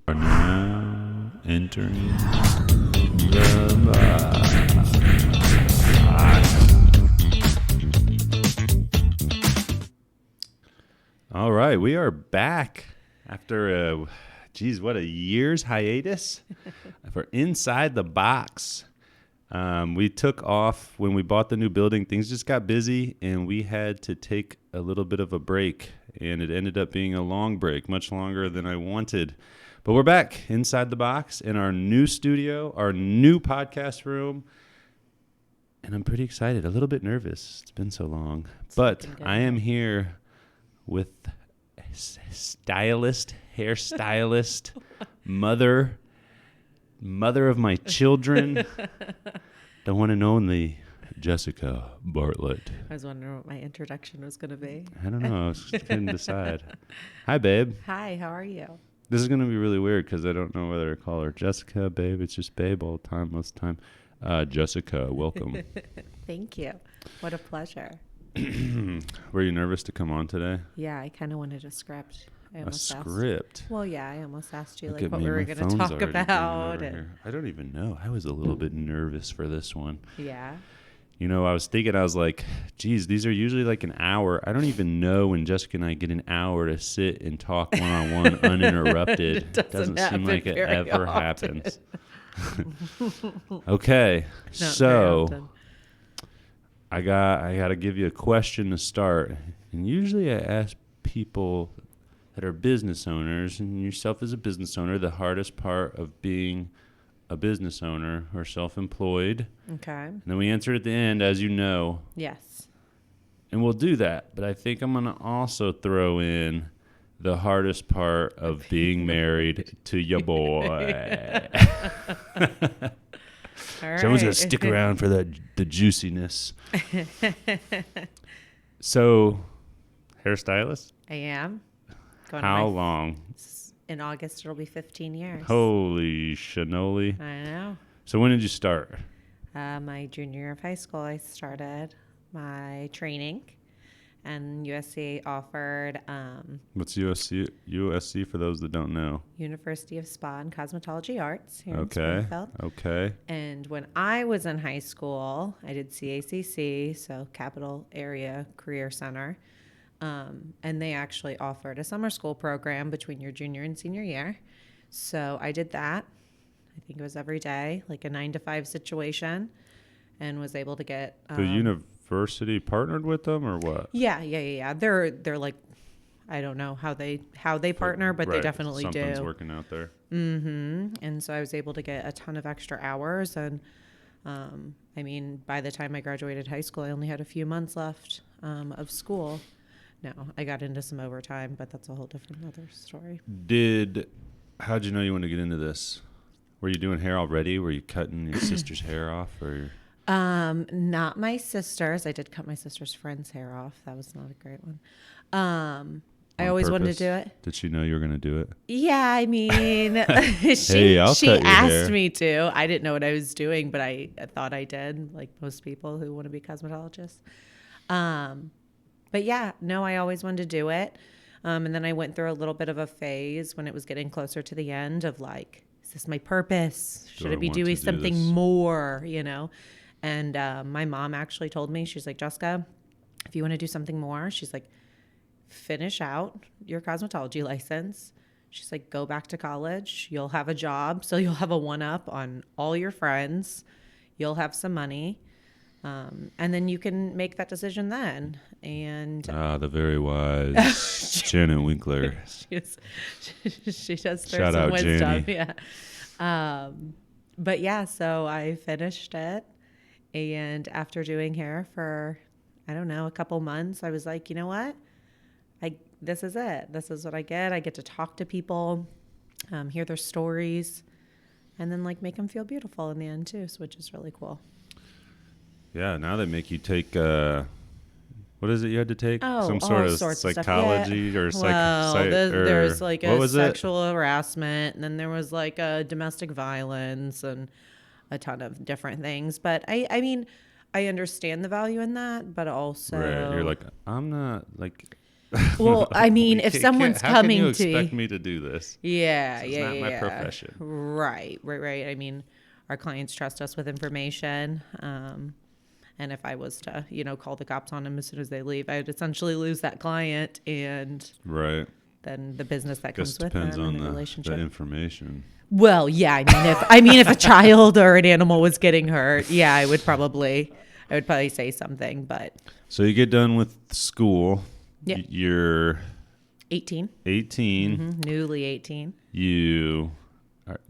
Are now entering the box. All right, we are back after what a year's hiatus for Inside the Box. We took off when we bought the new building. Things just got busy, and we had to take a little bit of a break, and it ended up being a long break, much longer than I wanted. But we're back inside the box in our new studio, our new podcast room, and I'm pretty excited, a little bit nervous. It's been so long. But I am here with stylist, hairstylist, mother of my children, the one and only Jessica Bartlett. I was wondering what my introduction was going to be. I don't know. I was just couldn't decide. Hi, babe. Hi, how are you? This is going to be really weird because I don't know whether to call her Jessica, babe. It's just babe all the time, most of the time. Jessica, welcome. Thank you. What a pleasure. Were you nervous to come on today? Yeah, I kind of wanted a script. A script? Well, yeah, I almost asked you Look like what me, we were my going to phone's talk already about. ringing over here. I don't even know. I was a little bit nervous for this one. Yeah. You know, I was like, geez, these are usually like an hour. I don't even know when Jessica and I get an hour to sit and talk one-on-one uninterrupted. It doesn't seem like it ever often. happens. Okay, Not so I got to give you a question to start. And usually I ask people that are business owners, and yourself as a business owner, the hardest part of being a business owner or self-employed. Okay. And then we answer at the end, as you know. Yes. And we'll do that. But I think I'm going to also throw in the hardest part of being married to your boy. All right. Someone's going to stick around for the juiciness. So, hairstylist? I am. How long? In August, it'll be 15 years. Holy shanoli. I know. So when did you start? My junior year of high school, I started my training, and USC offered What's USC for those that don't know? University of Spa and Cosmetology Arts here in Okay. Springfield. Okay. And when I was in high school, I did CACC, so Capital Area Career Center. And they actually offered a summer school program between your junior and senior year. So I did that. I think it was every day, like a 9-to-5 situation, and was able to get The university partnered with them or what? Yeah. They're like, I don't know how they partner, but they definitely Something's do. working out there. Mm-hmm. And so I was able to get a ton of extra hours. And I mean, by the time I graduated high school, I only had a few months left of school. No, I got into some overtime, but that's a whole different other story. How'd you know you wanted to get into this? Were you doing hair already? Were you cutting your sister's hair off? Or Not my sister's. I did cut my sister's friend's hair off. That was not a great one. I always wanted to do it. Did she know you were going to do it? Yeah, I mean, Hey, I'll she cut your asked hair. me to. I didn't know what I was doing, but I thought I did, like most people who want to be cosmetologists. But yeah, no, I always wanted to do it. And then I went through a little bit of a phase when it was getting closer to the end of like, is this my purpose? Should I be doing something more, you know? And my mom actually told me, she's like, Jessica, if you want to do something more, she's like, finish out your cosmetology license. She's like, go back to college. You'll have a job. So you'll have a one-up on all your friends. You'll have some money. And then you can make that decision then. And the very wise Janet Winkler. she does throw Shout some out, wisdom. Janie. Yeah. But yeah, so I finished it. And after doing hair for, I don't know, a couple months, I was like, you know what? This is it. This is what I get. I get to talk to people, hear their stories, and then like make them feel beautiful in the end too, which is really cool. Yeah, now they make you take, what is it you had to take? Oh, some sort of psychology or there's like a sexual it? harassment, and then there was like a domestic violence and a ton of different things. But I mean, I understand the value in that, but also Right. You're like, I'm not like, Well, I mean, You if can't- someone's how can coming you to expect me to do this? yeah, This is yeah, not my yeah. profession. Right. I mean, our clients trust us with information. And if I was to, call the cops on them as soon as they leave, I'd essentially lose that client and Right. then the business that Guess comes with depends them on and the the relationship. information. Well, yeah, if a child or an animal was getting hurt, yeah, I would probably say something, but So you get done with school. Yeah. You're 18, 18. newly 18. You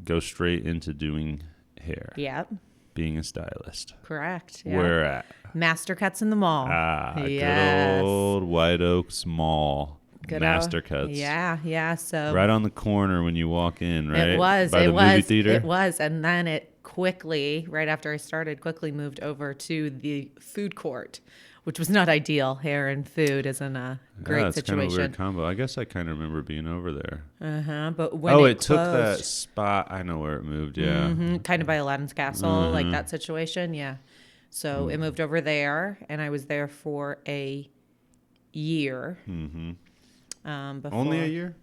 go straight into doing hair, Yep, being a stylist. correct. Yeah. Where at? Master Cuts in the mall. Good old White Oaks Mall. Good Master old- Cuts. Yeah. So Right on the corner when you walk in, right? it was. By the movie theater. It was, and then it quickly, right after I started, moved over to the food court, which was not ideal. Hair and food isn't a great It's kind of a situation. weird combo. I guess I kind of remember being over there. But when it took that closed, spot. I know where it moved. Yeah. kind of by Aladdin's Castle, like that situation. Yeah. So it moved over there, and I was there for a year. Before, Only a year?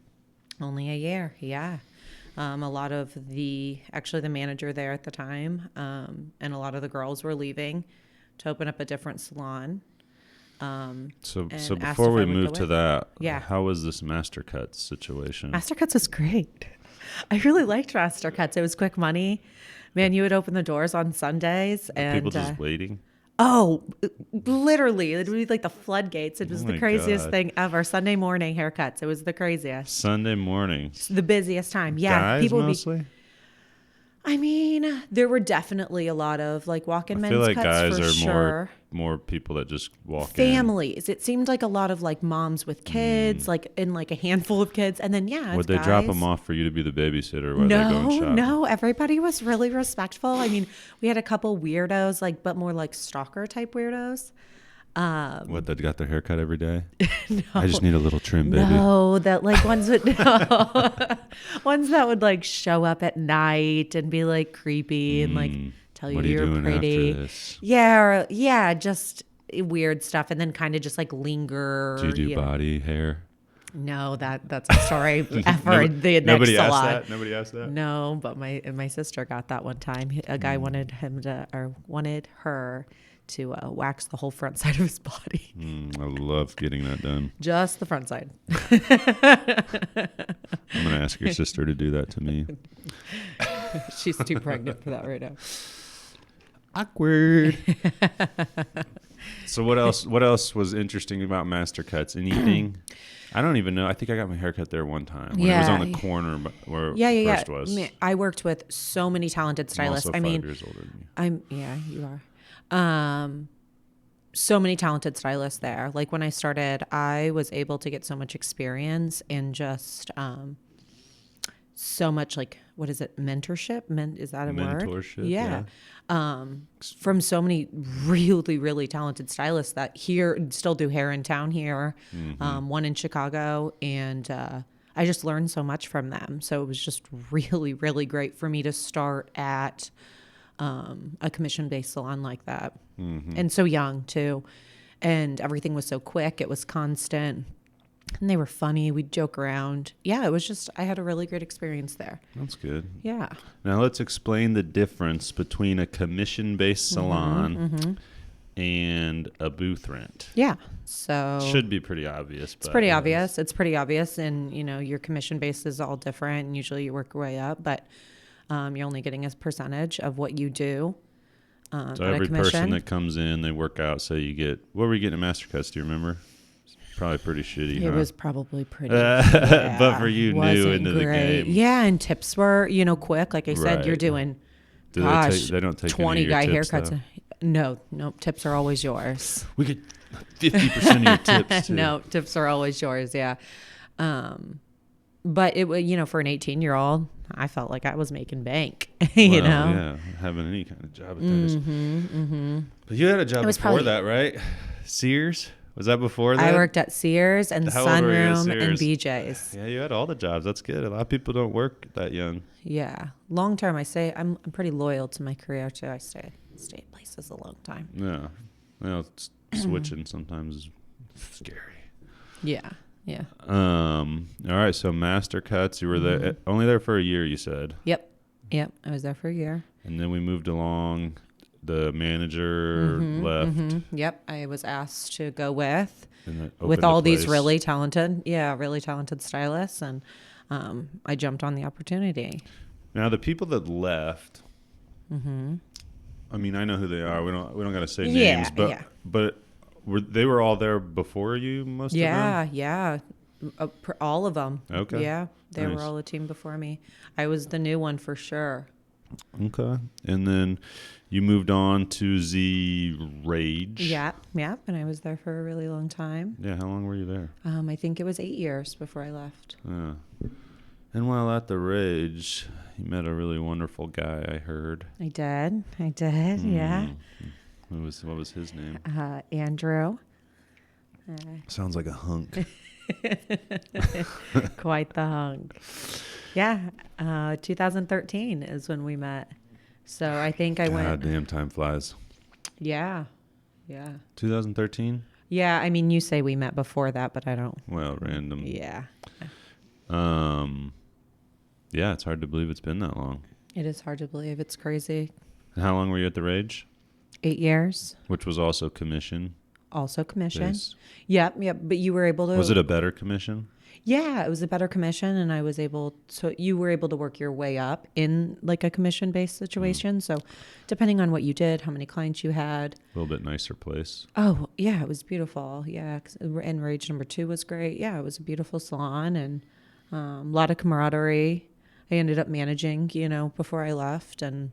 Only a year, yeah. A lot of the manager there at the time, and a lot of the girls were leaving to open up a different salon. So and asked before if we I would move go to with. that, Yeah. how was this Master Cuts situation? Master Cuts was great. I really liked Master Cuts. It was quick money. Man, you would open the doors on Sundays and People just waiting? literally, it would be like the floodgates. It was Oh the my craziest God. thing ever. Sunday morning haircuts. It was the craziest. Sunday mornings. The busiest time. Yeah. Guys People would be mostly? I mean, there were definitely a lot of like walk-in I men's feel like cuts guys for are sure. more people that just walk in. Families. It seemed like a lot of like moms with kids, like in like a handful of kids, and then Would they drop them off for you to be the babysitter while they go and shop? No. Everybody was really respectful. I mean, we had a couple weirdos, but more like stalker type weirdos. What, that got their hair cut every day? I just need a little trim, baby. No, that like ones that ones that would like show up at night and be like creepy and like tell you What are you you're doing pretty. after this? Yeah, just weird stuff, and then kind of just like linger. Do you do body hair? No, that's a story for the next Nobody asked salon. that? Nobody asked that? No, but my sister got that one time. A guy wanted her to wax the whole front side of his body. I love getting that done. Just the front side. I'm going to ask your sister to do that to me. She's too pregnant for that right now. Awkward. So what else was interesting about Master Cuts? Anything? I don't even know. I think I got my hair cut there one time when it was on the corner where it first was. I worked with so many talented stylists. I'm also 5 years older than you. You are. So many talented stylists there. Like when I started, I was able to get so much experience and just so much like, what is it? Mentorship? Is that a word? Mentorship, Yeah. From so many really, really talented stylists that still do hair in town here. One in Chicago, and I just learned so much from them. So it was just really, really great for me to start at a commission-based salon like that. And so young too. And everything was so quick. It was constant. And they were funny. We'd joke around. Yeah, it was just, I had a really great experience there. That's good. Yeah. Now let's explain the difference between a commission-based salon and a booth rent. Yeah. So Should be pretty obvious. it's pretty obvious. It's pretty obvious. And, your commission base is all different. And usually you work your way up, but you're only getting a percentage of what you do. So every person that comes in, they work out. So you get, what were you getting at Master Cuts? Do you remember? Probably pretty shitty. It huh? was probably pretty. But for you, new Wasn't into the great. game. Yeah, and tips were, quick. Like I said, Right. you're doing, Do they don't take 20 any of guy your tips, haircuts. though? No, tips are always yours. We get 50% of your tips too. No, tips are always yours. Yeah. But it was, for an 18-year-old, I felt like I was making bank, Yeah, having any kind of job at But you had a job before that, right? Sears? Was that before that? I worked at Sears and How old were you at Sunroom and Sears? BJ's. Yeah, you had all the jobs. That's good. A lot of people don't work that young. Yeah. Long term, I'm pretty loyal to my career too. I stay at places a long time. Yeah. Well, switching sometimes is scary. Yeah. Yeah. All right. So Master Cuts, you were there only there for a year, you said. Yep. I was there for a year. And then we moved along. The manager left. Yep. I was asked to go with And all these really talented stylists, and I jumped on the opportunity. Now the people that left. I mean, I know who they are. We don't got to say names, but they were all there before you, most of them? Yeah. All of them. Okay. Yeah, they were all a team before me. I was the new one for sure. Okay. And then you moved on to Z Rage. Yeah, and I was there for a really long time. Yeah, how long were you there? I think it was 8 years before I left. Yeah. And while at the Rage, you met a really wonderful guy, I heard. I did, yeah. What was his name? Andrew. Sounds like a hunk. Quite the hunk. Yeah, 2013 is when we met. So I think I went. God damn, time flies. Yeah. 2013? Yeah, I mean, you say we met before that, but I don't. Well, random. Yeah. Yeah, it's hard to believe it's been that long. It is hard to believe. It's crazy. And how long were you at the Rage? 8 years. Which was also commission. Also commission. Based. Yep. But you were able to. Was it a better commission? Yeah, it was a better commission, and you were able to work your way up in like a commission-based situation. So depending on what you did, how many clients you had. A little bit nicer place. Oh, yeah, it was beautiful. Yeah, and Rage number 2 was great. Yeah, it was a beautiful salon and a lot of camaraderie. I ended up managing, before I left, and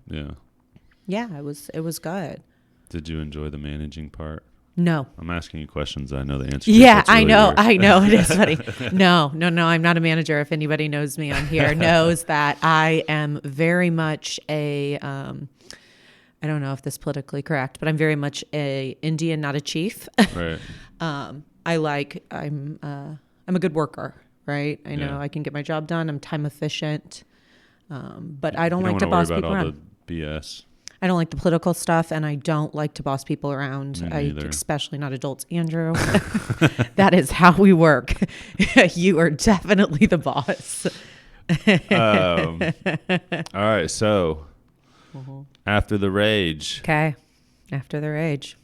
yeah, it was good. Did you enjoy the managing part? No. I'm asking you questions I know the answer to. Yeah, really I know. It is funny. No, I'm not a manager. If anybody knows me on here, knows that I am very much I don't know if this is politically correct, but I'm very much a Indian, not a chief. Right. I'm a good worker, right? I know I can get my job done. I'm time efficient. But I don't like to boss people around. All the BS. I don't like the political stuff, and I don't like to boss people around. Especially not adults, Andrew. That is how we work. You are definitely the boss. All right, so after the Rage. Okay, after the Rage.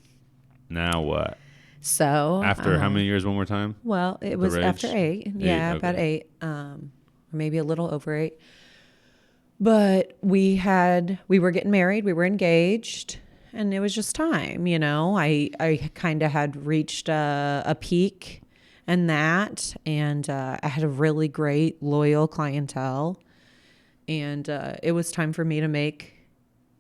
Now what? So after how many years? One more time. Well, it was after 8. Yeah, okay. About 8, or maybe a little over 8. But we were getting married, we were engaged, and it was just time, I kind of had reached a peak in that, and I had a really great, loyal clientele, and it was time for me to make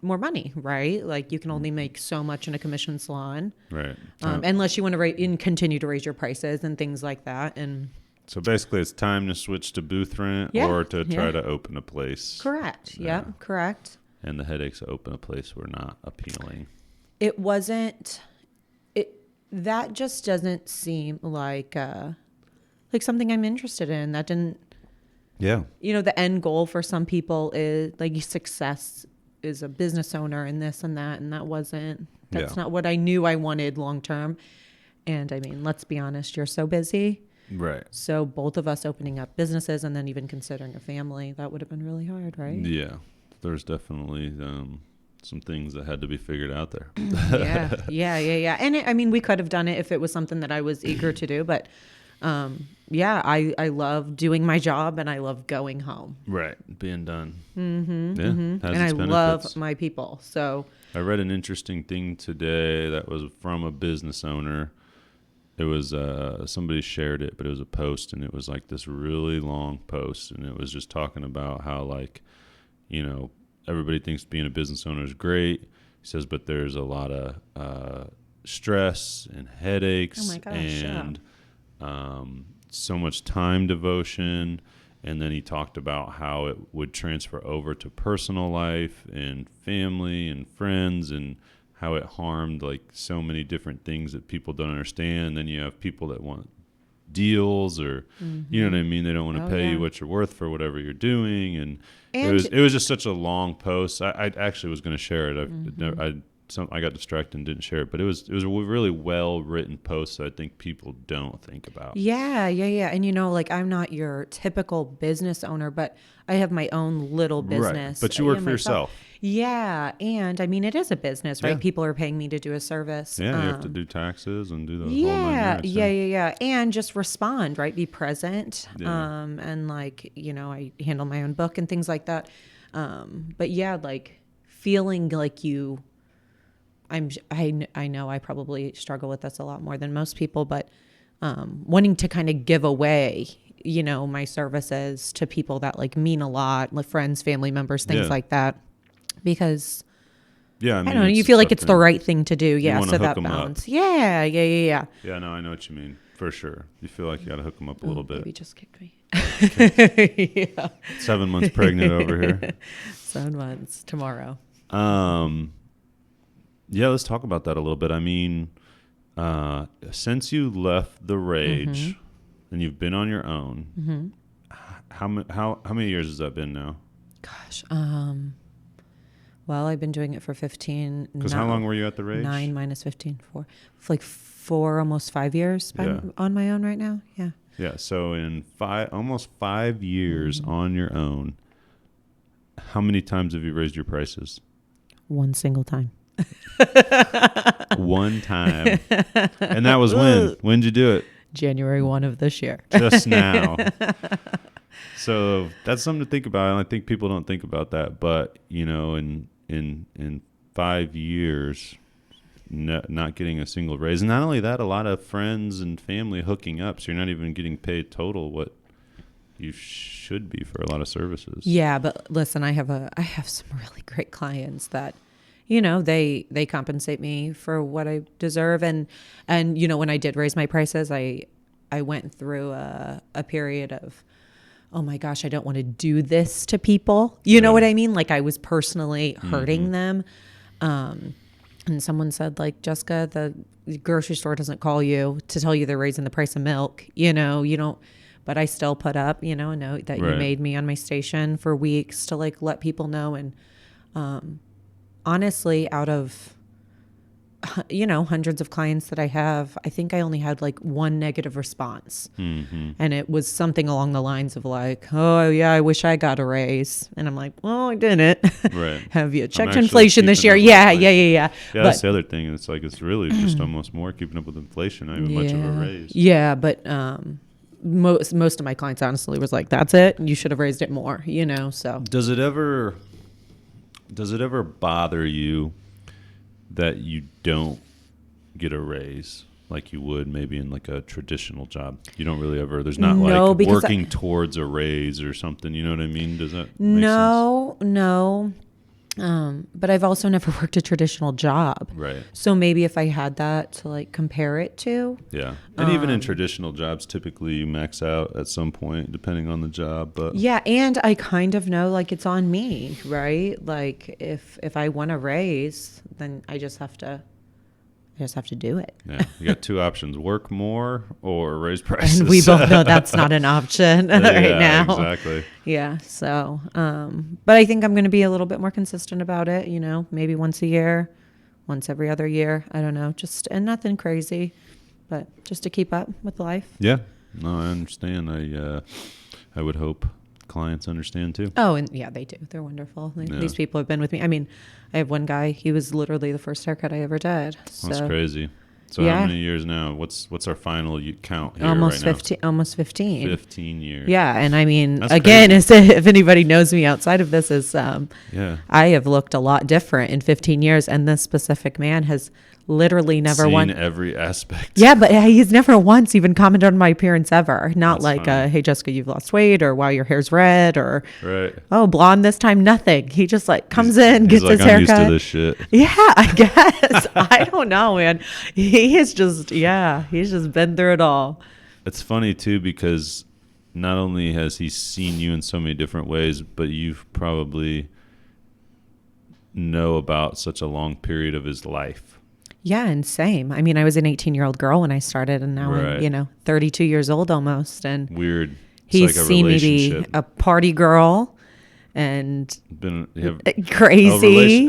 more money, right? Like, you can only make so much in a commission salon. Right. Unless you want to continue to raise your prices and things like that, and... So basically, it's time to switch to booth rent or to try to open a place. Correct. Yeah, correct. And the headaches to open a place were not appealing. It wasn't. That just doesn't seem like something I'm interested in. That didn't. Yeah. The end goal for some people is like success is a business owner and this and that, and that wasn't. That's not what I knew I wanted long term. And I mean, let's be honest. You're so busy. Right. So both of us opening up businesses and then even considering a family, that would have been really hard, right? Yeah. There's definitely some things that had to be figured out there. Yeah. And we could have done it if it was something that I was eager to do. But I love doing my job and I love going home. Right. Being done. Mm-hmm. Yeah. Mm-hmm. And I love my people. So I read an interesting thing today that was from a business owner. It was somebody shared it, but it was a post, and it was like this really long post, and it was just talking about how, like, everybody thinks being a business owner is great. He says, but there's a lot of stress and headaches and so much time devotion. And then he talked about how it would transfer over to personal life and family and friends, and how it harmed like so many different things that people don't understand. Then you have people that want deals or, you know what I mean? They don't want to pay you what you're worth for whatever you're doing. And it was just such a long post. I actually was going to share it. I I got distracted and didn't share it, but it was a really well written post that I think people don't think about. Yeah. And like I'm not your typical business owner, but I have my own little business. Right. But you work for yourself. Yeah. And I mean, it is a business, right? Yeah. People are paying me to do a service. Yeah, you have to do taxes and do the whole 9 yards. Yeah. And just respond, right? Be present. Yeah. And like, I handle my own book and things like that. But yeah, like feeling like I know I probably struggle with this a lot more than most people, but wanting to kind of give away, my services to people that like mean a lot, like friends, family members, things like that, because I don't know, you feel like it's the right thing to do. Yeah, so that balance. Yeah. Yeah, no, I know what you mean for sure. You feel like you got to hook them up a little bit. Baby just kicked me. Yeah. 7 months pregnant over here. 7 months tomorrow. Yeah, let's talk about that a little bit. I mean, since you left the Rage and you've been on your own, how many years has that been now? Gosh, well, I've been doing it for 15. Because how long were you at the Rage? 9 minus 15, 4. It's like 4, almost 5 years. I'm on my own right now. Yeah. Yeah. So in almost 5 years on your own, how many times have you raised your prices? One single time. One time. And that was when? When did you do it? January 1 of this year. Just now. So that's something to think about. And I think people don't think about that. But, in 5 years, not getting a single raise. And not only that, a lot of friends and family hooking up. So you're not even getting paid total what you should be for a lot of services. Yeah, but listen, I have some really great clients that, they compensate me for what I deserve. And when I did raise my prices, I went through a period of, oh my gosh, I don't want to do this to people. You know what I mean? Like I was personally hurting them. And someone said, like, Jessica, the grocery store doesn't call you to tell you they're raising the price of milk. You don't, but I still put up, a note that you made me on my station for weeks to like let people know. And, honestly, out of, hundreds of clients that I have, I think I only had like one negative response. And it was something along the lines of like, oh yeah, I wish I got a raise. And I'm like, well, I didn't. Right. Have you checked inflation this year? Yeah. Yeah, that's the other thing. It's like, it's really just almost more keeping up with inflation, not even much of a raise. Yeah. But, most of my clients honestly was like, that's it. You should have raised it more, so. Does it ever bother you that you don't get a raise like you would maybe in like a traditional job? You don't really ever, there's not like working towards a raise or something, you know what I mean? Does that make sense? No. But I've also never worked a traditional job. Right. So maybe if I had that to like compare it to. Yeah. And even in traditional jobs, typically you max out at some point depending on the job. But yeah. And I kind of know like it's on me, right? Like if I want a raise, then I just have to do it. Yeah. You got two options, work more or raise prices. And we both know that's not an option right now. Exactly. Yeah. So, but I think I'm going to be a little bit more consistent about it, maybe once a year, once every other year. I don't know, and nothing crazy, but just to keep up with life. Yeah. No, I understand. I would hope clients understand too. Oh, and yeah, they do. They're wonderful. These people have been with me. I mean, I have one guy, he was literally the first haircut I ever did. So. That's crazy. So how many years now? What's our final count here almost right 15, now? Almost 15. 15 years. Yeah, and I mean, That's again, if anybody knows me outside of this, I have looked a lot different in 15 years, and this specific man has literally never seen every aspect. Yeah, but he's never once even commented on my appearance ever. Not That's funny. Hey, Jessica, you've lost weight, or wow, your hair's red, or oh, blonde this time. Nothing. He just like comes in, gets his haircut. I'm used to this shit. Yeah, I guess. I don't know, man. He's just been through it all. It's funny too because not only has he seen you in so many different ways, but you've probably know about such a long period of his life. Yeah, and same. I mean, I was an 18-year-old girl when I started, and now I'm, 32 years old almost. And weird. He's like seen me be a party girl and You have crazy.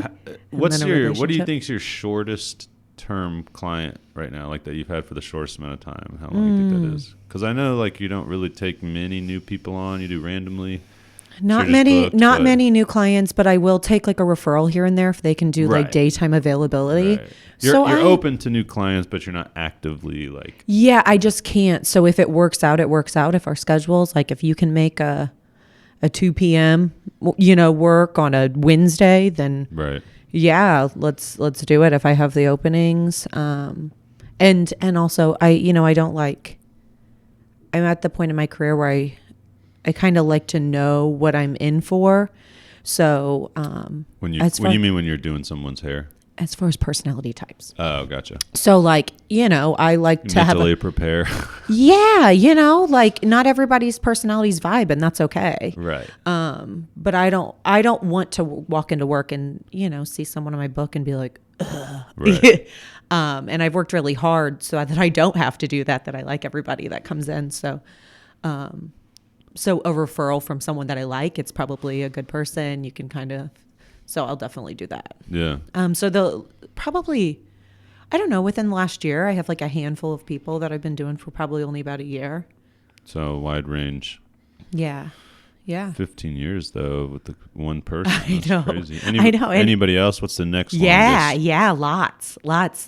What do you relationship. think's your shortest term client right now, like that you've had for the shortest amount of time? How long do you think that is? Because I know like you don't really take many new people on. You do randomly. Not So you're just many, booked, not but- many new clients, but I will take like a referral here and there if they can do Right. like daytime availability. Right. You're open to new clients, but you're not actively like. Yeah, I just can't. So if it works out, it works out. If our schedules, like if you can make a 2 p.m. Work on a Wednesday, then Right. yeah, let's do it if I have the openings. And also I don't like. I'm at the point in my career where I kind of like to know what I'm in for. So When you as when far- you mean when you're doing someone's hair? as far as personality types. Oh, gotcha. So like, I like to have Mentally prepare. yeah, like not everybody's personalities vibe, and that's okay. Right. But I don't want to walk into work and, see someone in my book and be like, ugh. Right. And I've worked really hard so that I don't have to do that I like everybody that comes in. So a referral from someone that I like, it's probably a good person. You can so I'll definitely do that. Yeah. So probably, I don't know, within the last year, I have like a handful of people that I've been doing for probably only about a year. So wide range. Yeah. Yeah. 15 years though with the one person. I That's know. crazy. I know. And Anybody else? What's the next yeah. longest? Yeah. Lots.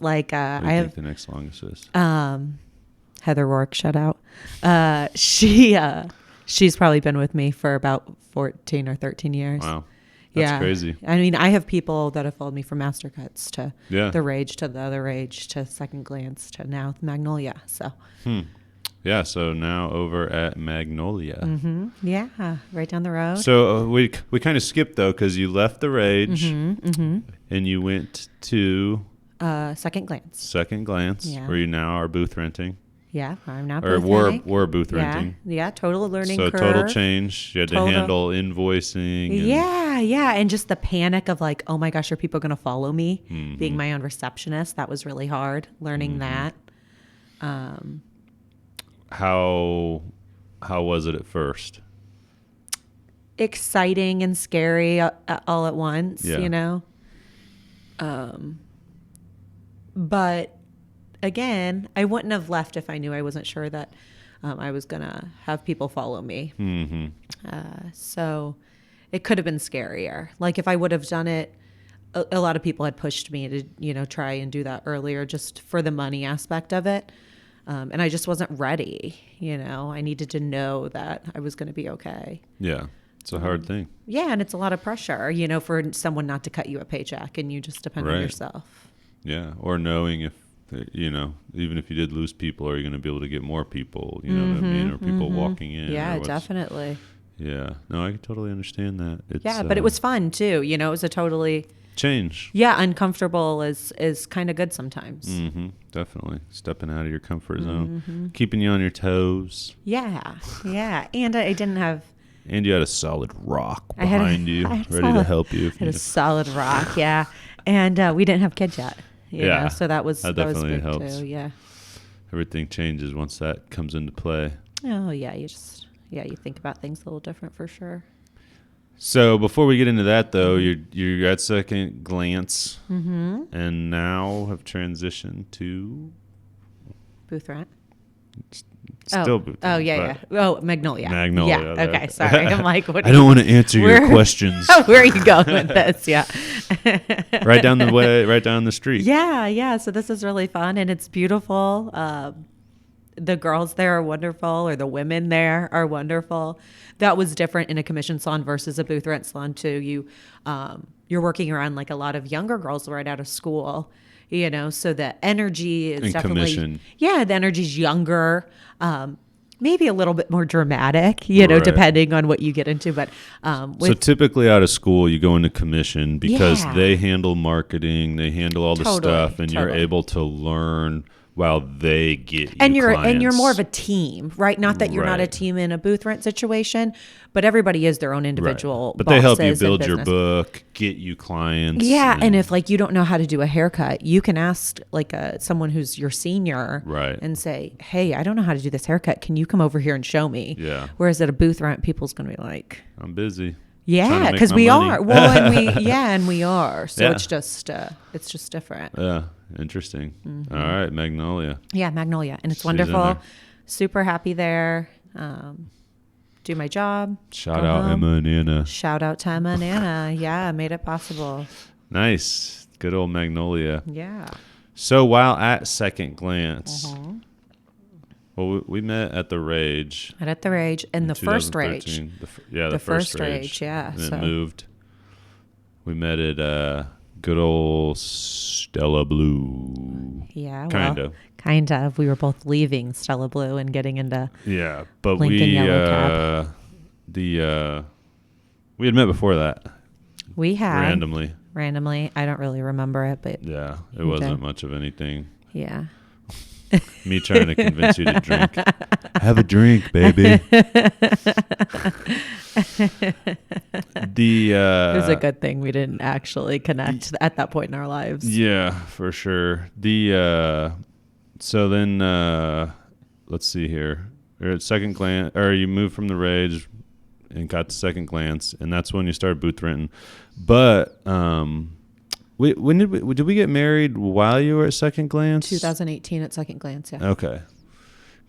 Like, What do I you have think the next longest is? Heather Rourke, shout out. She's probably been with me for about 14 or 13 years. Wow. That's crazy. I mean, I have people that have followed me from Master Cuts to Yeah. The Rage to The Other Rage to Second Glance to now Magnolia. So, Yeah. So now over at Magnolia. yeah, right down the road. So we kind of skipped though because you left the Rage Mm-hmm. and you went to Second Glance. Second Glance, Yeah. where you now are booth renting, Yeah, I'm now or booth were renting. booth Yeah, renting. yeah, total learning So curve. total change. You had Total- to handle invoicing. And, Yeah, and just the panic of like, oh my gosh, are people going to follow me? Mm-hmm. Being my own receptionist, that was really hard. Learning that. How was it at first? Exciting and scary all at once, Yeah. But again, I wouldn't have left if I knew I wasn't sure that I was going to have people follow me. Mm-hmm. So it could have been scarier. Like if I would have done it, a lot of people had pushed me to, try and do that earlier just for the money aspect of it. And I just wasn't ready. I needed to know that I was going to be okay. Yeah, it's a hard thing. Yeah, and it's a lot of pressure, for someone not to cut you a paycheck and you just depend on Right. yourself. Yeah, or knowing if even if you did lose people, are you going to be able to get more people? You know what I mean? Or people walking in? Yeah, or what's- definitely. Yeah, no, I can totally understand that. It's, Yeah, but it was fun too. It was a totally change. uncomfortable is kind of good sometimes. Mm-hmm. Definitely stepping out of your comfort zone, keeping you on your toes, Yeah, and I didn't have. and you had a solid rock I had a- behind you, I had a ready to solid- help you. If Had you a solid rock, yeah, and we didn't have kids yet. Yeah, So that was that that was definitely big helps. too. Yeah. everything changes once that comes into play. Oh yeah, you think about things a little different for sure. So before we get into that, though, you're at Second Glance, and now have transitioned to Booth rent. still booth. Oh yeah, rent, yeah. Oh, Magnolia. Magnolia, Yeah. okay. Okay. Sorry. I'm like, what? I don't want to answer your Where- questions. Where are you going with this? Yeah. Right down the way, right down the street. Yeah. So this is really fun and it's beautiful. The girls there are wonderful, or the women there are wonderful. That was different in a commission salon versus a booth rent salon too. You're working around like a lot of younger girls right out of school, so the energy is In definitely, commission. yeah, the energy's younger. Maybe a little bit more dramatic, Right. depending on what you get into. But So with typically out of school, you go into commission because Yeah. they handle marketing, they handle all the Totally, stuff, and you're totally. able to learn while they get you and you're clients. more of a team, right? Not that you're not a Right. team in a booth rent situation, but everybody is their own individual. But they help you bosses and build your business. book, get you clients. Yeah, and if like you don't know how to do a haircut, you can ask like someone who's your senior, Right. and say, "Hey, I don't know how to do this haircut. Can you come over here and show me?" Yeah. Whereas at a booth rent, people's going to be like, I'm busy. Yeah, because we are. Well, and we are. So it's just different. Yeah, interesting. All right, Magnolia. Yeah, Magnolia, and it's She's in there. wonderful. Super happy there. Do my job. Shout out Emma and Anna. Shout out to Emma and Anna. Yeah, made it possible. Nice, good old Magnolia. Yeah. So while at Second Glance, well, we met at the Rage. And at the Rage, and the first Rage. The first Rage. Yeah. And it moved. We met at good old Stella Blue. Yeah, Kind of. We were both leaving Stella Blue and getting into but Lincoln Yellow Cab. We had met before that. We had randomly. I don't really remember it, but Yeah, it wasn't much of anything. Yeah. Me trying to convince you to drink. Have a drink, baby. It was a good thing we didn't actually connect at that point in our lives. Yeah, for sure. So then let's see here. You're at Second Glance, or you moved from the Rage and got to Second Glance, and that's when you started booth renting. But when did we get married while you were at Second Glance? 2018 at Second Glance, yeah. Okay.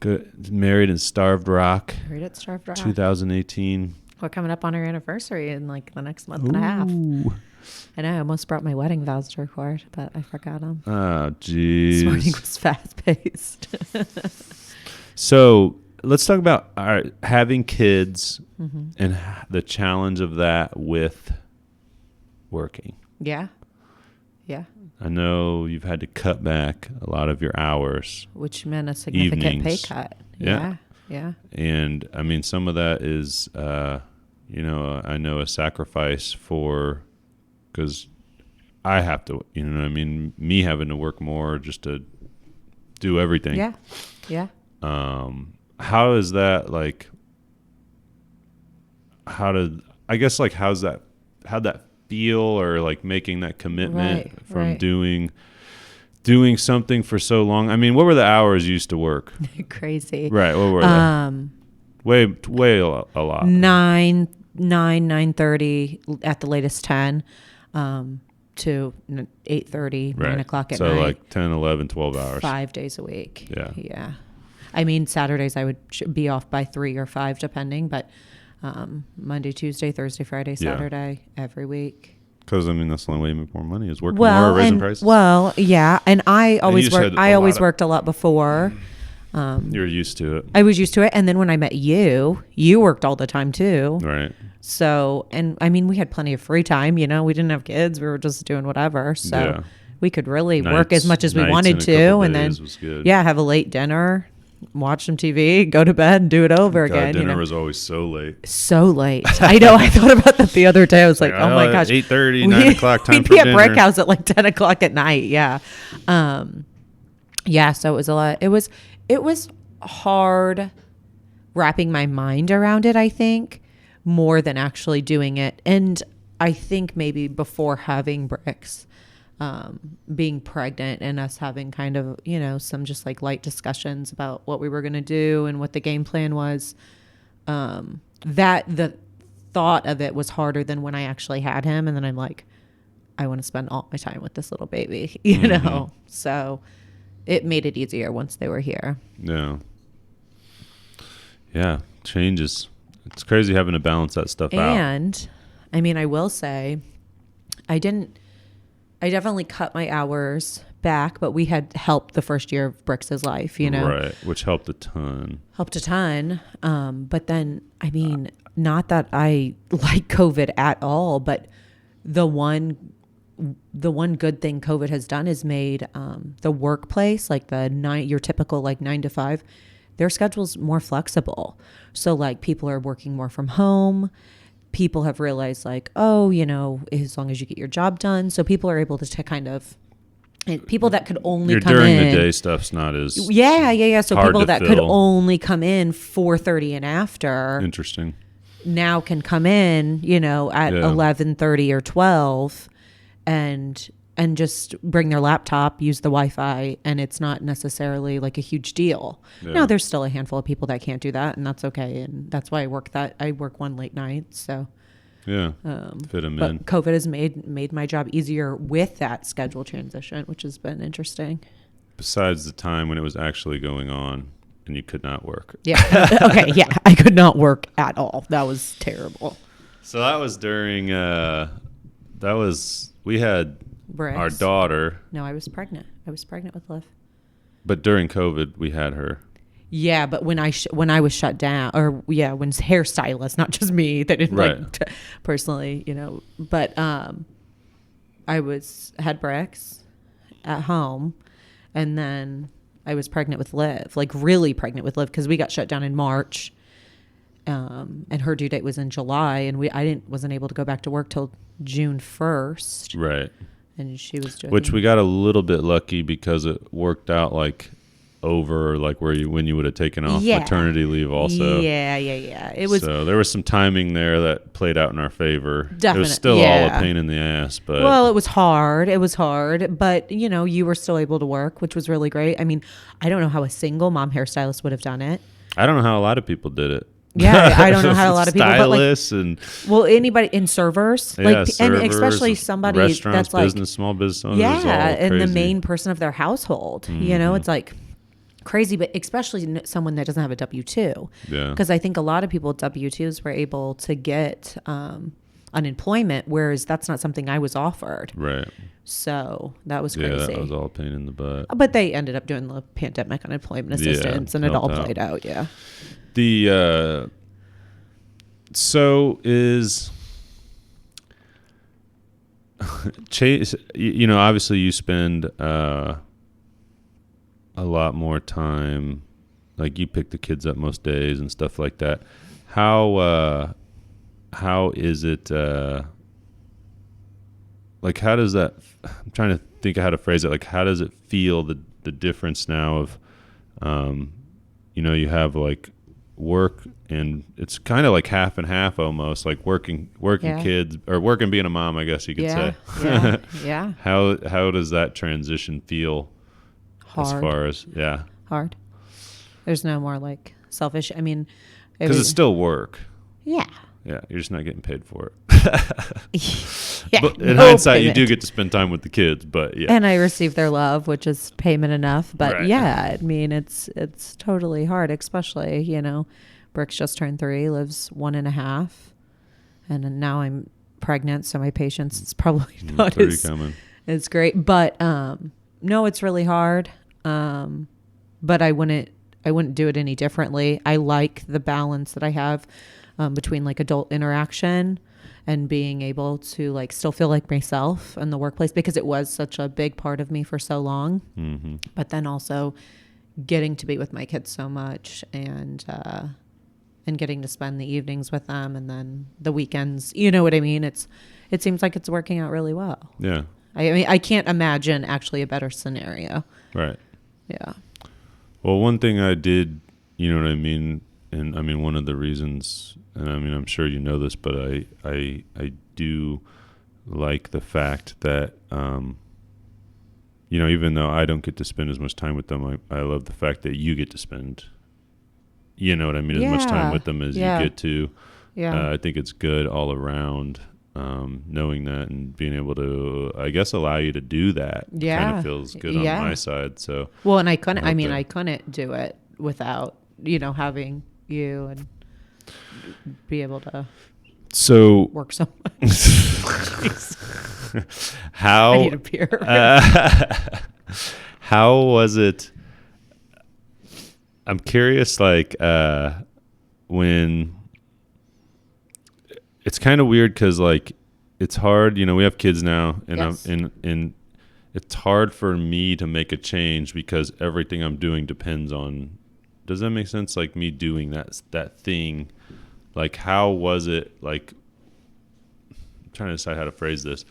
Good. Married in Starved Rock. 2018. We're coming up on our anniversary in like the next month and a half. I know. I almost brought my wedding vows to record, but I forgot them. Oh, jeez. This morning was fast paced. So let's talk about having kids and the challenge of that with working. Yeah. Yeah. I know you've had to cut back a lot of your hours. Which meant a significant pay cut. Yeah. Yeah. And I mean, some of that is, I know a sacrifice because I have to, me having to work more just to do everything. Yeah. Yeah. How is that like, how'd that feel, or like making that commitment from doing something for so long? I mean, what were the hours you used to work? Crazy. Right. What were they? Way a lot. 9:30 at the latest 10 to 8:30, 9 o'clock at night. So like 10, 11, 12 hours. 5 days a week. Yeah. Yeah. I mean, Saturdays I would be off by 3 or 5 depending, but Monday, Tuesday, Thursday, Friday, Saturday, every week. Because that's the only way you make more money is working more, raising prices. Well, yeah, and I always worked a lot before. You're used to it. I was used to it, and then when I met you worked all the time too. Right. So, and I mean, we had plenty of free time. We didn't have kids; we were just doing whatever. So we could really work as much as we wanted to, and then have a late dinner. Watch some TV, go to bed, and do it over again. Dinner was always so late. So late. I know. I thought about that the other day. I was like, oh my gosh. 8:30, 9 o'clock time for dinner. We'd be at Brick House at like 10 o'clock at night. Yeah. So it was a lot. It was hard wrapping my mind around it, I think, more than actually doing it. And I think maybe before having Bricks, being pregnant and us having kind of, some just like light discussions about what we were going to do and what the game plan was, that the thought of it was harder than when I actually had him. And then I'm like, I want to spend all my time with this little baby, So it made it easier once they were here. Yeah. Yeah. Changes. It's crazy having to balance that stuff out. And I mean, I will say I definitely cut my hours back, but we had help the first year of Brix's life, Right, which helped a ton. But then, I mean, not that I like COVID at all, but the one good thing COVID has done is made the workplace, like your typical like 9 to 5, their schedule's more flexible. So like people are working more from home. People have realized like, as long as you get your job done. So people are able to kind of, people that could only come during in. The day stuff's not as So people that could only come in 4:30 and after. Interesting. Now can come in, at 11:30 or 12 and just bring their laptop, use the Wi-Fi, and it's not necessarily like a huge deal. Yeah. Now there's still a handful of people that can't do that, and that's okay. And that's why I work one late night. So, Yeah. Fit them in. But COVID has made my job easier with that schedule transition, which has been interesting. Besides the time when it was actually going on and you could not work. Yeah. Okay. Yeah. I could not work at all. That was terrible. So that was during, we had Bricks. our daughter. No, I was pregnant. I was pregnant with Liv. But during COVID, we had her. Yeah, but when I was shut down, or yeah, when hairstylist, not just me, they didn't like personally, but I had Bricks at home, and then I was pregnant with Liv, like really pregnant with Liv, because we got shut down in March, and her due date was in July, and wasn't able to go back to work till June 1st. Right. And she was doing, which we got a little bit lucky because it worked out like over like when you would have taken off maternity leave also. Yeah. It was, so there was some timing there that played out in our favor. Definitely. It was still all a pain in the ass, but well, it was hard, but you were still able to work, which was really great. I mean, I don't know how a single mom hairstylist would have done it. I don't know how a lot of people did it. Yeah, I don't know how a lot of people, stylists anybody in servers, servers, and especially somebody restaurants, that's like business, small business owners, and the main person of their household. Mm-hmm. It's like crazy, but especially someone that doesn't have a W-2. Yeah, because I think a lot of people with W-2s were able to get unemployment, whereas that's not something I was offered. Right. So that was crazy. Yeah, that was all a pain in the butt. But they ended up doing the pandemic unemployment assistance, and it all played out. Yeah. So is Chase, obviously you spend a lot more time, like you pick the kids up most days and stuff like that. How is it, like, how does that, I'm trying to think of how to phrase it. Like, how does it feel, the difference now of, you have like work, and it's kind of like half and half almost, like working kids, or working being a mom, I guess you could say. Yeah. How does that transition feel? Hard. As far as hard. There's no more like selfish. I mean, because it's still work. Yeah. Yeah, you're just not getting paid for it. Yeah, but in hindsight, you do get to spend time with the kids. But yeah, and I receive their love, which is payment enough. But right. yeah, I mean, it's totally hard, especially Brooks just turned 3, lives 1.5, and now I'm pregnant, so my patience is probably not as great. But no, it's really hard. But I wouldn't do it any differently. I like the balance that I have between like adult interaction and being able to like still feel like myself in the workplace, because it was such a big part of me for so long. Mm-hmm. But then also getting to be with my kids so much, and getting to spend the evenings with them, and then the weekends. You know what I mean? It seems like it's working out really well. Yeah. I mean, I can't imagine actually a better scenario. Right. Yeah. Well, one thing I did, you know what I mean? And I mean, one of the reasons, and I mean, I'm sure you know this, but I do like the fact that, even though I don't get to spend as much time with them, I love the fact that you get to spend, as much time with them as you get to. Yeah. I think it's good all around, knowing that and being able to, I guess, allow you to do that. Yeah. Kind of feels good on my side. So. Well, and I couldn't do it without, having you and be able to work so much. How I need a beer. How was it? I'm curious, like when it's kind of weird because like it's hard. We have kids now, and yes. and it's hard for me to make a change because everything I'm doing depends on. Does that make sense? Like me doing that thing, like how was it? Like, I'm trying to decide how to phrase this.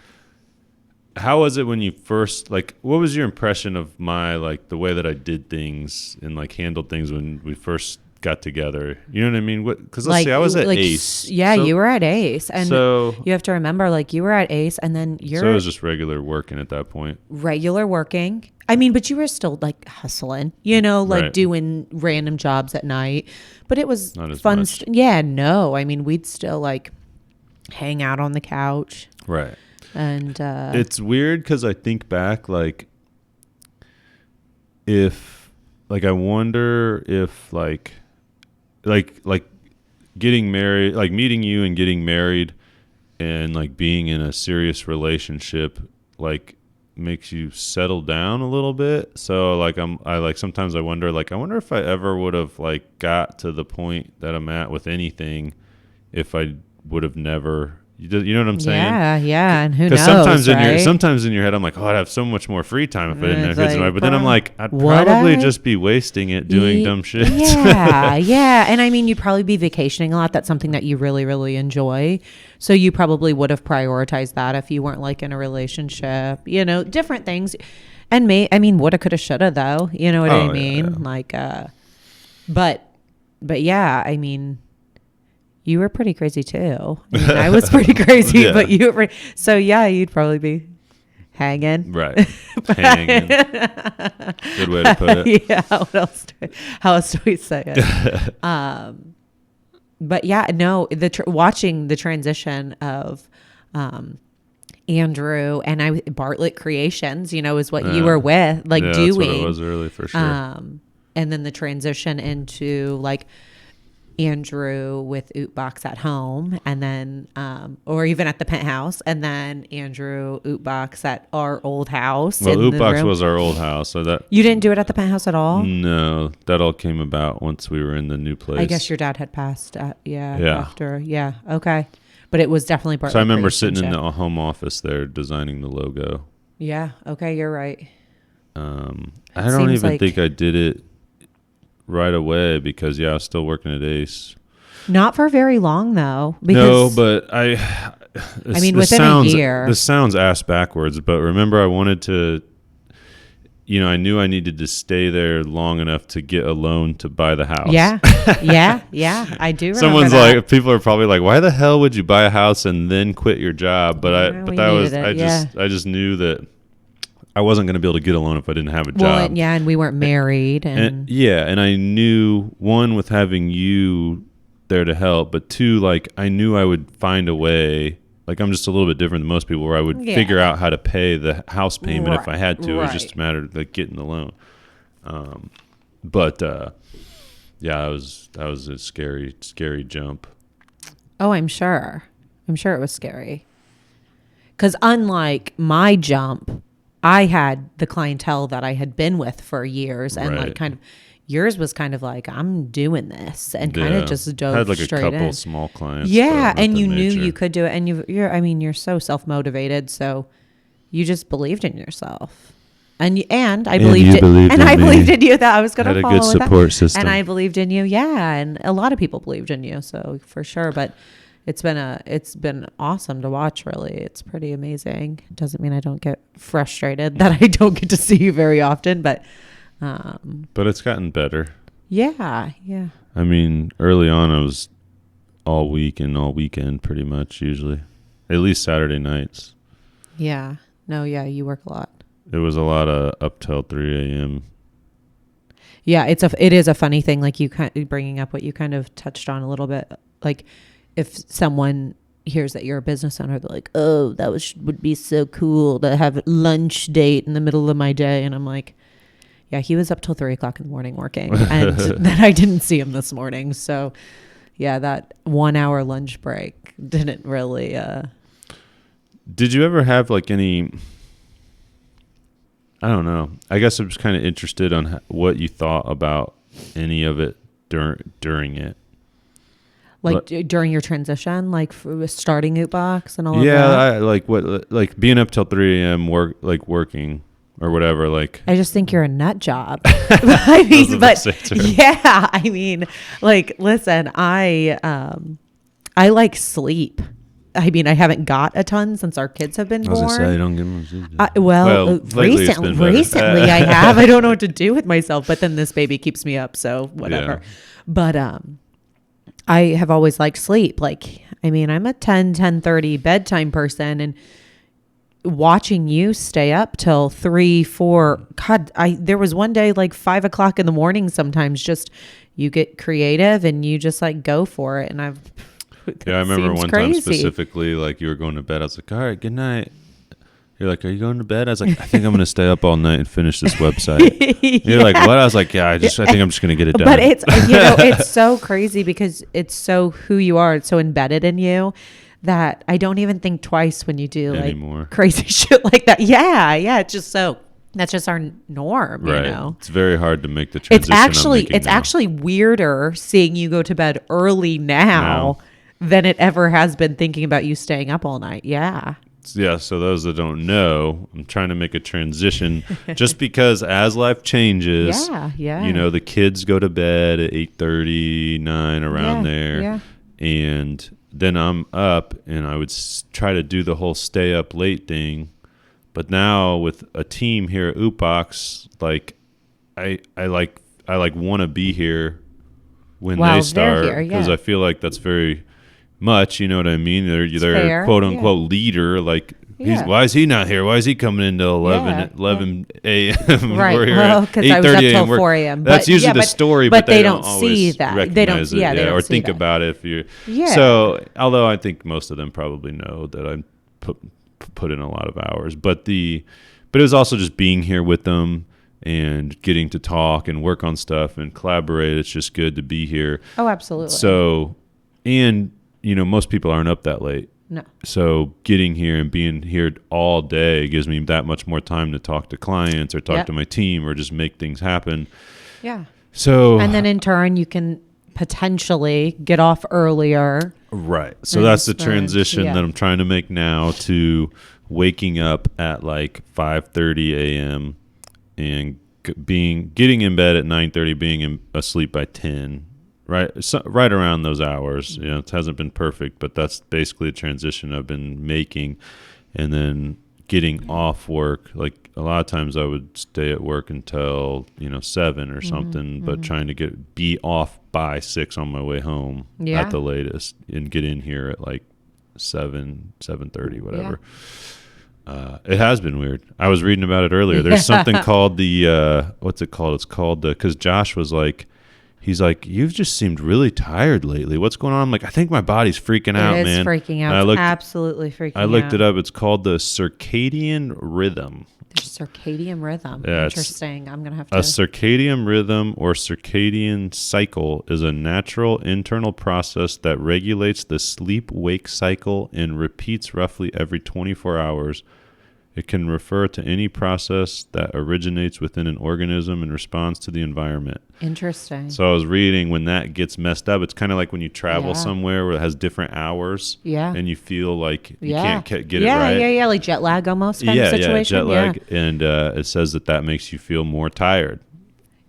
How was it when you first, like, what was your impression of my, like, the way that I did things and like handled things when we first got together? You know what I mean? Because let's see, I was at ACE. Yeah, so, you were at ACE, and so you have to remember, like, you were at ACE, and then so it was just regular working at that point. Regular working. I mean, but you were still like hustling, like doing random jobs at night. But it was not as fun. Much. Yeah, no. I mean, we'd still like hang out on the couch. Right. And it's weird because I think back, like, if, like, I wonder if, like getting married, like meeting you and getting married and like being in a serious relationship, like makes you settle down a little bit. So like sometimes I wonder if I ever would have like got to the point that I'm at with anything if I would have never, you know what I'm saying? Yeah, and who knows? Because sometimes in your head I'm like, oh, I'd have so much more free time if I didn't have kids. But then I'm like, I'd probably just be wasting it doing dumb shit. Yeah. And I mean, you'd probably be vacationing a lot. That's something that you really, really enjoy. So you probably would have prioritized that if you weren't like in a relationship, different things. And woulda, coulda, shoulda though. You know what I mean? Yeah. Like, but yeah, I mean, you were pretty crazy too. I was pretty crazy, but you were so yeah, you'd probably be hanging. Right. Hanging. Good way to put it. Yeah. How else do we say it? But yeah, no, watching the transition of Andrew and Bartlett Creations, is what you were with, like doing. That's what it was early for sure. And then the transition into like Andrew with Ootbox at home, and then or even at the penthouse, and then Andrew Ootbox at our old house. Well, Ootbox was our old house, so that you didn't do it at the penthouse at all. No, that all came about once we were in the new place. I guess your dad had passed. After. Yeah. Okay, but it was definitely part. So I remember sitting in the home office there designing the logo. Yeah. Okay, you're right. I don't even think I did it right away because I was still working at Ace. Not for very long though. No, but within a year. This sounds ass backwards, but remember I wanted to, I knew I needed to stay there long enough to get a loan to buy the house. Yeah. I do remember Someone's that. like, people are probably like, why the hell would you buy a house and then quit your job? I just knew that I wasn't going to be able to get a loan if I didn't have a job. Well, and we weren't married. And I knew, one, with having you there to help, but two, like, I knew I would find a way. Like, I'm just a little bit different than most people where I would figure out how to pay the house payment if I had to. It was just a matter of like getting the loan. That was a scary, scary jump. Oh, I'm sure it was scary. Because unlike my jump, I had the clientele that I had been with for years, and like kind of yours was kind of like, I'm doing this, and kind of just dove straight in. I had like a couple small clients. Yeah, and you knew you could do it, and you're so self-motivated, so you just believed in yourself. And I believed in you that I was going to follow. Had a good support system, and I believed in you. Yeah, and a lot of people believed in you, so for sure. But it's been awesome to watch. Really, it's pretty amazing. It doesn't mean I don't get frustrated that I don't get to see you very often, but it's gotten better. Yeah. I mean, early on, I was all week and all weekend, pretty much usually, at least Saturday nights. Yeah. No. Yeah. You work a lot. It was a lot of up till 3 a.m. Yeah, it is a funny thing. Like you kind of bringing up what you kind of touched on a little bit. Like if someone hears that you're a business owner, they're like, "Oh, that would be so cool to have a lunch date in the middle of my day." And I'm like, "Yeah, he was up till 3 o'clock in the morning working, and then I didn't see him this morning." So, yeah, that 1 hour lunch break didn't really. Did you ever have like any? I don't know. I guess I'm just kind of interested on what you thought about any of it during it. Like during your transition, like starting Ootbox and all of that? Yeah, like being up till 3 a.m. working or whatever. Like I just think you're a nut job. I mean, like, listen, I like sleep. I mean, I haven't got a ton since our kids have been born. I was gonna say, don't give them sleep. Recently I have. I don't know what to do with myself, but then this baby keeps me up, so whatever. Yeah. But I have always liked sleep. Like, I mean, I'm a 10:30 bedtime person, and watching you stay up till 3, 4. God, there was one day like 5 o'clock in the morning. Sometimes just you get creative and you just like go for it, and Yeah, I remember seems one crazy. time specifically, like you were going to bed. I was like, all right, good night. You're like, are you going to bed? I was like, I think I'm going to stay up all night and finish this website. You're like, what? I was like, yeah, I think I'm just going to get it done. But it's, it's so crazy because it's so who you are. It's so embedded in you that I don't even think twice when you do Anymore. like crazy shit like that. Yeah. Yeah. It's just so, that's just our norm, Right. you know? It's very hard to make the transition. It's actually weirder seeing you go to bed early now than it ever has been thinking about you staying up all night. Yeah. Yeah, so those that don't know, I'm trying to make a transition just because as life changes, the kids go to bed at 8:30, 9 around there. Yeah. And then I'm up and I would try to do the whole stay up late thing. But now with a team here at Upox, like I want to be here when they start because I feel like that's very much, you know what I mean? They're quote unquote leader. Like, why is he not here? Why is he coming into 11 a.m.? Right. We're here well, because I was up till 4 a.m. That's usually the story, but they don't see that. Recognize they don't, it, or think about it. If you're, yeah. So, although I think most of them probably know that I put in a lot of hours, but it was also just being here with them and getting to talk and work on stuff and collaborate. It's just good to be here. Oh, absolutely. So, and most people aren't up that late. No. So getting here and being here all day gives me that much more time to talk to clients or talk to my team or just make things happen. Yeah. So. And then in turn, you can potentially get off earlier. Right. So that's the transition that I'm trying to make now to waking up at like 5:30 a.m. and getting in bed at 9:30, being asleep by 10. Right, so right around those hours. It hasn't been perfect, but that's basically the transition I've been making. And then getting off work, like a lot of times I would stay at work until 7 or something, but trying to be off by 6 on my way home at the latest, and get in here at like 7:30, whatever. It has been weird. I was reading about it earlier. There's something called the what's it called? It's called because Josh was like. He's like, you've just seemed really tired lately. What's going on? I'm like, I think my body's freaking out, man. It is freaking out. It's absolutely freaking out. I looked it up. It's called the circadian rhythm. The circadian rhythm. Yeah, interesting. I'm going to have to. A circadian rhythm or circadian cycle is a natural internal process that regulates the sleep-wake cycle and repeats roughly every 24 hours. It can refer to any process that originates within an organism in response to the environment. Interesting. So I was reading when that gets messed up, it's kind of like when you travel somewhere where it has different hours. Yeah. And you feel like you can't get it right. Yeah. Like jet lag almost kind of situation. Yeah, jet lag. Yeah. And it says that makes you feel more tired.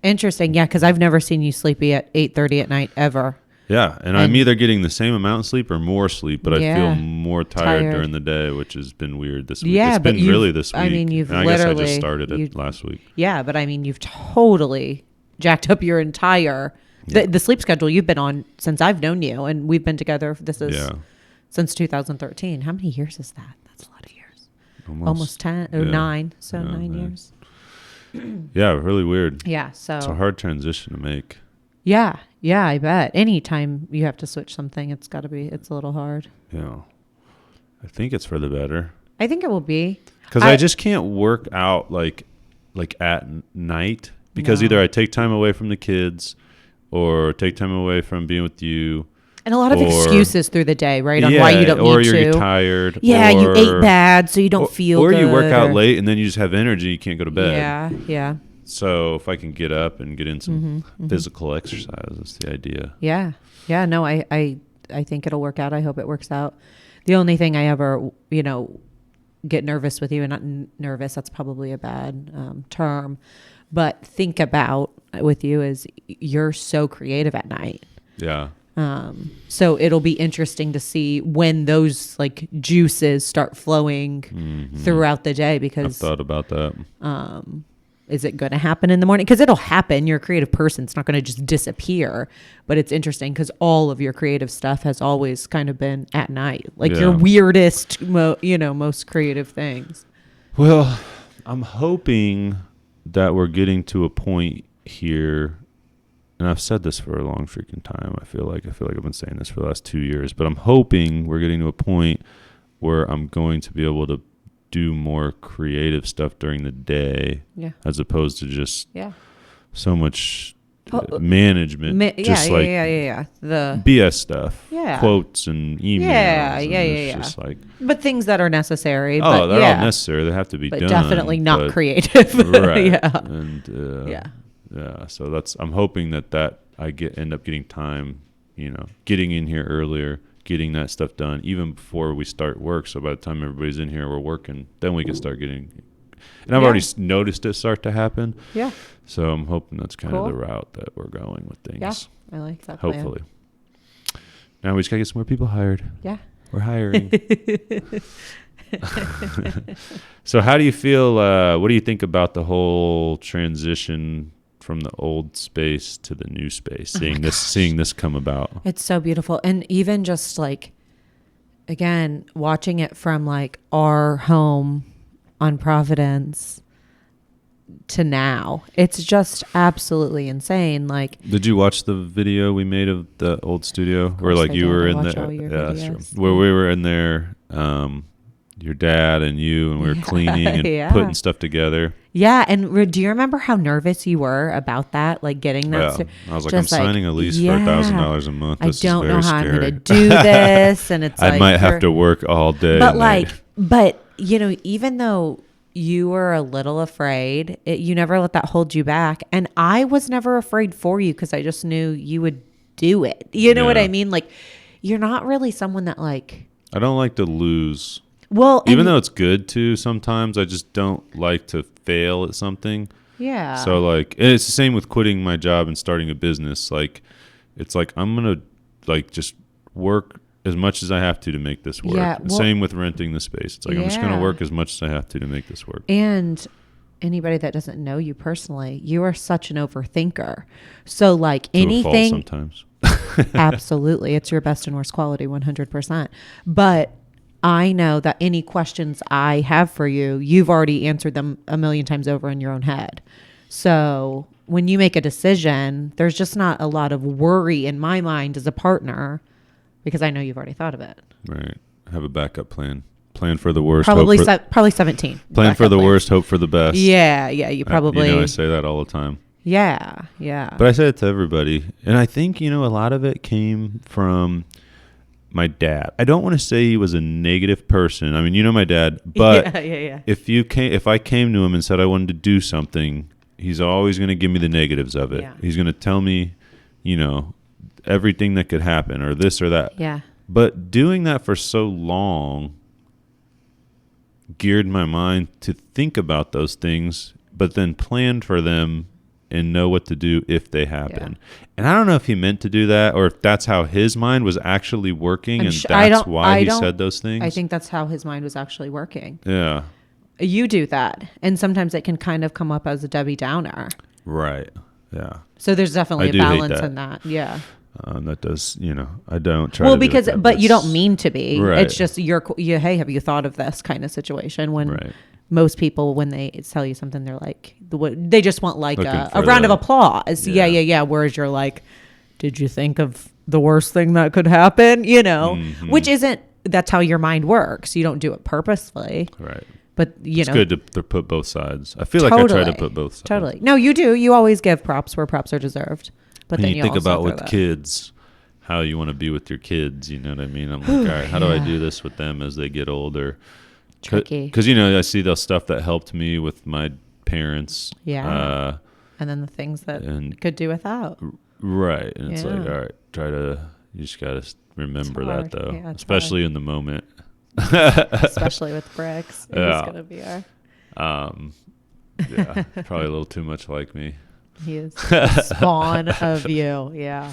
Interesting. Yeah, because I've never seen you sleepy at 8:30 at night ever. Yeah, and I'm either getting the same amount of sleep or more sleep, but I feel more tired during the day, which has been weird this week. Yeah, it's been really this week. I mean, you've I literally... guess I just started it last week. Yeah, but I mean, you've totally jacked up your entire... The sleep schedule you've been on since I've known you, and we've been together, since 2013. How many years is that? That's a lot of years. Almost 10, or 9, so 9 years. Yeah, really weird. Yeah, so... It's a hard transition to make. Yeah, I bet. Anytime you have to switch something, it's a little hard. Yeah. I think it's for the better. I think it will be. Because I just can't work out like at night because either I take time away from the kids or take time away from being with you. And a lot of excuses through the day, right? On why you don't need to. Or you're tired. Yeah, you ate bad, so you don't feel good. Or you work out late and then you just have energy, you can't go to bed. Yeah. So if I can get up and get in some physical exercise, that's the idea. Yeah. No, I think it'll work out. I hope it works out. The only thing I ever, get nervous with you, and not nervous, that's probably a bad term, but think about with you is you're so creative at night. Yeah. So it'll be interesting to see when those like juices start flowing throughout the day, because I've thought about that. Is it going to happen in the morning? Because it'll happen. You're a creative person. It's not going to just disappear. But it's interesting because all of your creative stuff has always kind of been at night. Like your weirdest, most creative things. Well, I'm hoping that we're getting to a point here and I've said this for a long freaking time. I feel like I've been saying this for the last 2 years, but I'm hoping we're getting to a point where I'm going to be able to do more creative stuff during the day, as opposed to just so much management, The BS stuff, quotes and emails, just like, but things that are necessary. They're all necessary. They have to be but done, definitely not creative, right? And so I'm hoping that I end up getting time, getting in here earlier, getting that stuff done even before we start work. So by the time everybody's in here, we're working, then we can start getting. And I've already noticed it start to happen. Yeah. So I'm hoping that's kind of the route that we're going with things. Yeah, I like that. Hopefully. Now we just gotta get some more people hired. Yeah. We're hiring. So how do you feel? What do you think about the whole transition from the old space to the new space? Seeing this come about. It's so beautiful, and even just like, again, watching it from like our home on Providence to now, it's just absolutely insane. Like, did you watch the video we made of the old studio where like you were in there? Where we were in there, your dad and you, and we were cleaning and putting stuff together. Yeah, and do you remember how nervous you were about that? Like getting that. Yeah, I was like, I'm signing a lease for $1,000 a month. This I don't know how I'm going to do this, and it's I might have to work all day. But even though you were a little afraid, you never let that hold you back, and I was never afraid for you because I just knew you would do it. You know what I mean? Like, you're not really someone that like. I don't like to lose. Well, even though it's good to sometimes, I just don't like to fail at something. Yeah. So like, it's the same with quitting my job and starting a business. Like, it's like, I'm going to like just work as much as I have to make this work. Yeah, same with renting the space. It's like, I'm just going to work as much as I have to make this work. And anybody that doesn't know you personally, you are such an overthinker. So like anything. Sometimes. Absolutely. It's your best and worst quality, 100%. But I know that any questions I have for you, you've already answered them a million times over in your own head. So when you make a decision, there's just not a lot of worry in my mind as a partner because I know you've already thought of it. Right. Have a backup plan. Plan for the worst. Probably 17. Plan for the worst, hope for the best. Yeah. You probably. I say that all the time. Yeah. But I say it to everybody. And I think, a lot of it came from my dad. I don't want to say he was a negative person. I mean, my dad, but if I came to him and said I wanted to do something, he's always going to give me the negatives of it. Yeah. He's going to tell me, everything that could happen or this or that. Yeah. But doing that for so long geared my mind to think about those things, but then plan for them and know what to do if they happen. Yeah. And I don't know if he meant to do that or if that's how his mind was actually working that's why he said those things. I think that's how his mind was actually working. Yeah. You do that. And sometimes it can kind of come up as a Debbie Downer. Right. Yeah. So there's definitely a balance in that. Yeah. That does, I don't try. Well, but you don't mean to be. Right. It's just hey, have you thought of this kind of situation when most people, when they tell you something, they're like, they just want like a round of applause. Yeah. Whereas you're like, did you think of the worst thing that could happen? Which that's how your mind works. You don't do it purposefully. Right. But, it's good to put both sides. I feel like I try to put both sides. Totally. No, you do. You always give props where props are deserved. But and then you think about with kids, how you want to be with your kids. You know what I mean? I'm like, all right, how do I do this with them as they get older? Tricky. Because, I see the stuff that helped me with my parents. Yeah. And then the things that could do without. Right. And it's like, all right, you just got to remember that, though. Yeah, especially in the moment. Especially with bricks. He's going to be our... probably a little too much like me. He is the spawn of you. Yeah.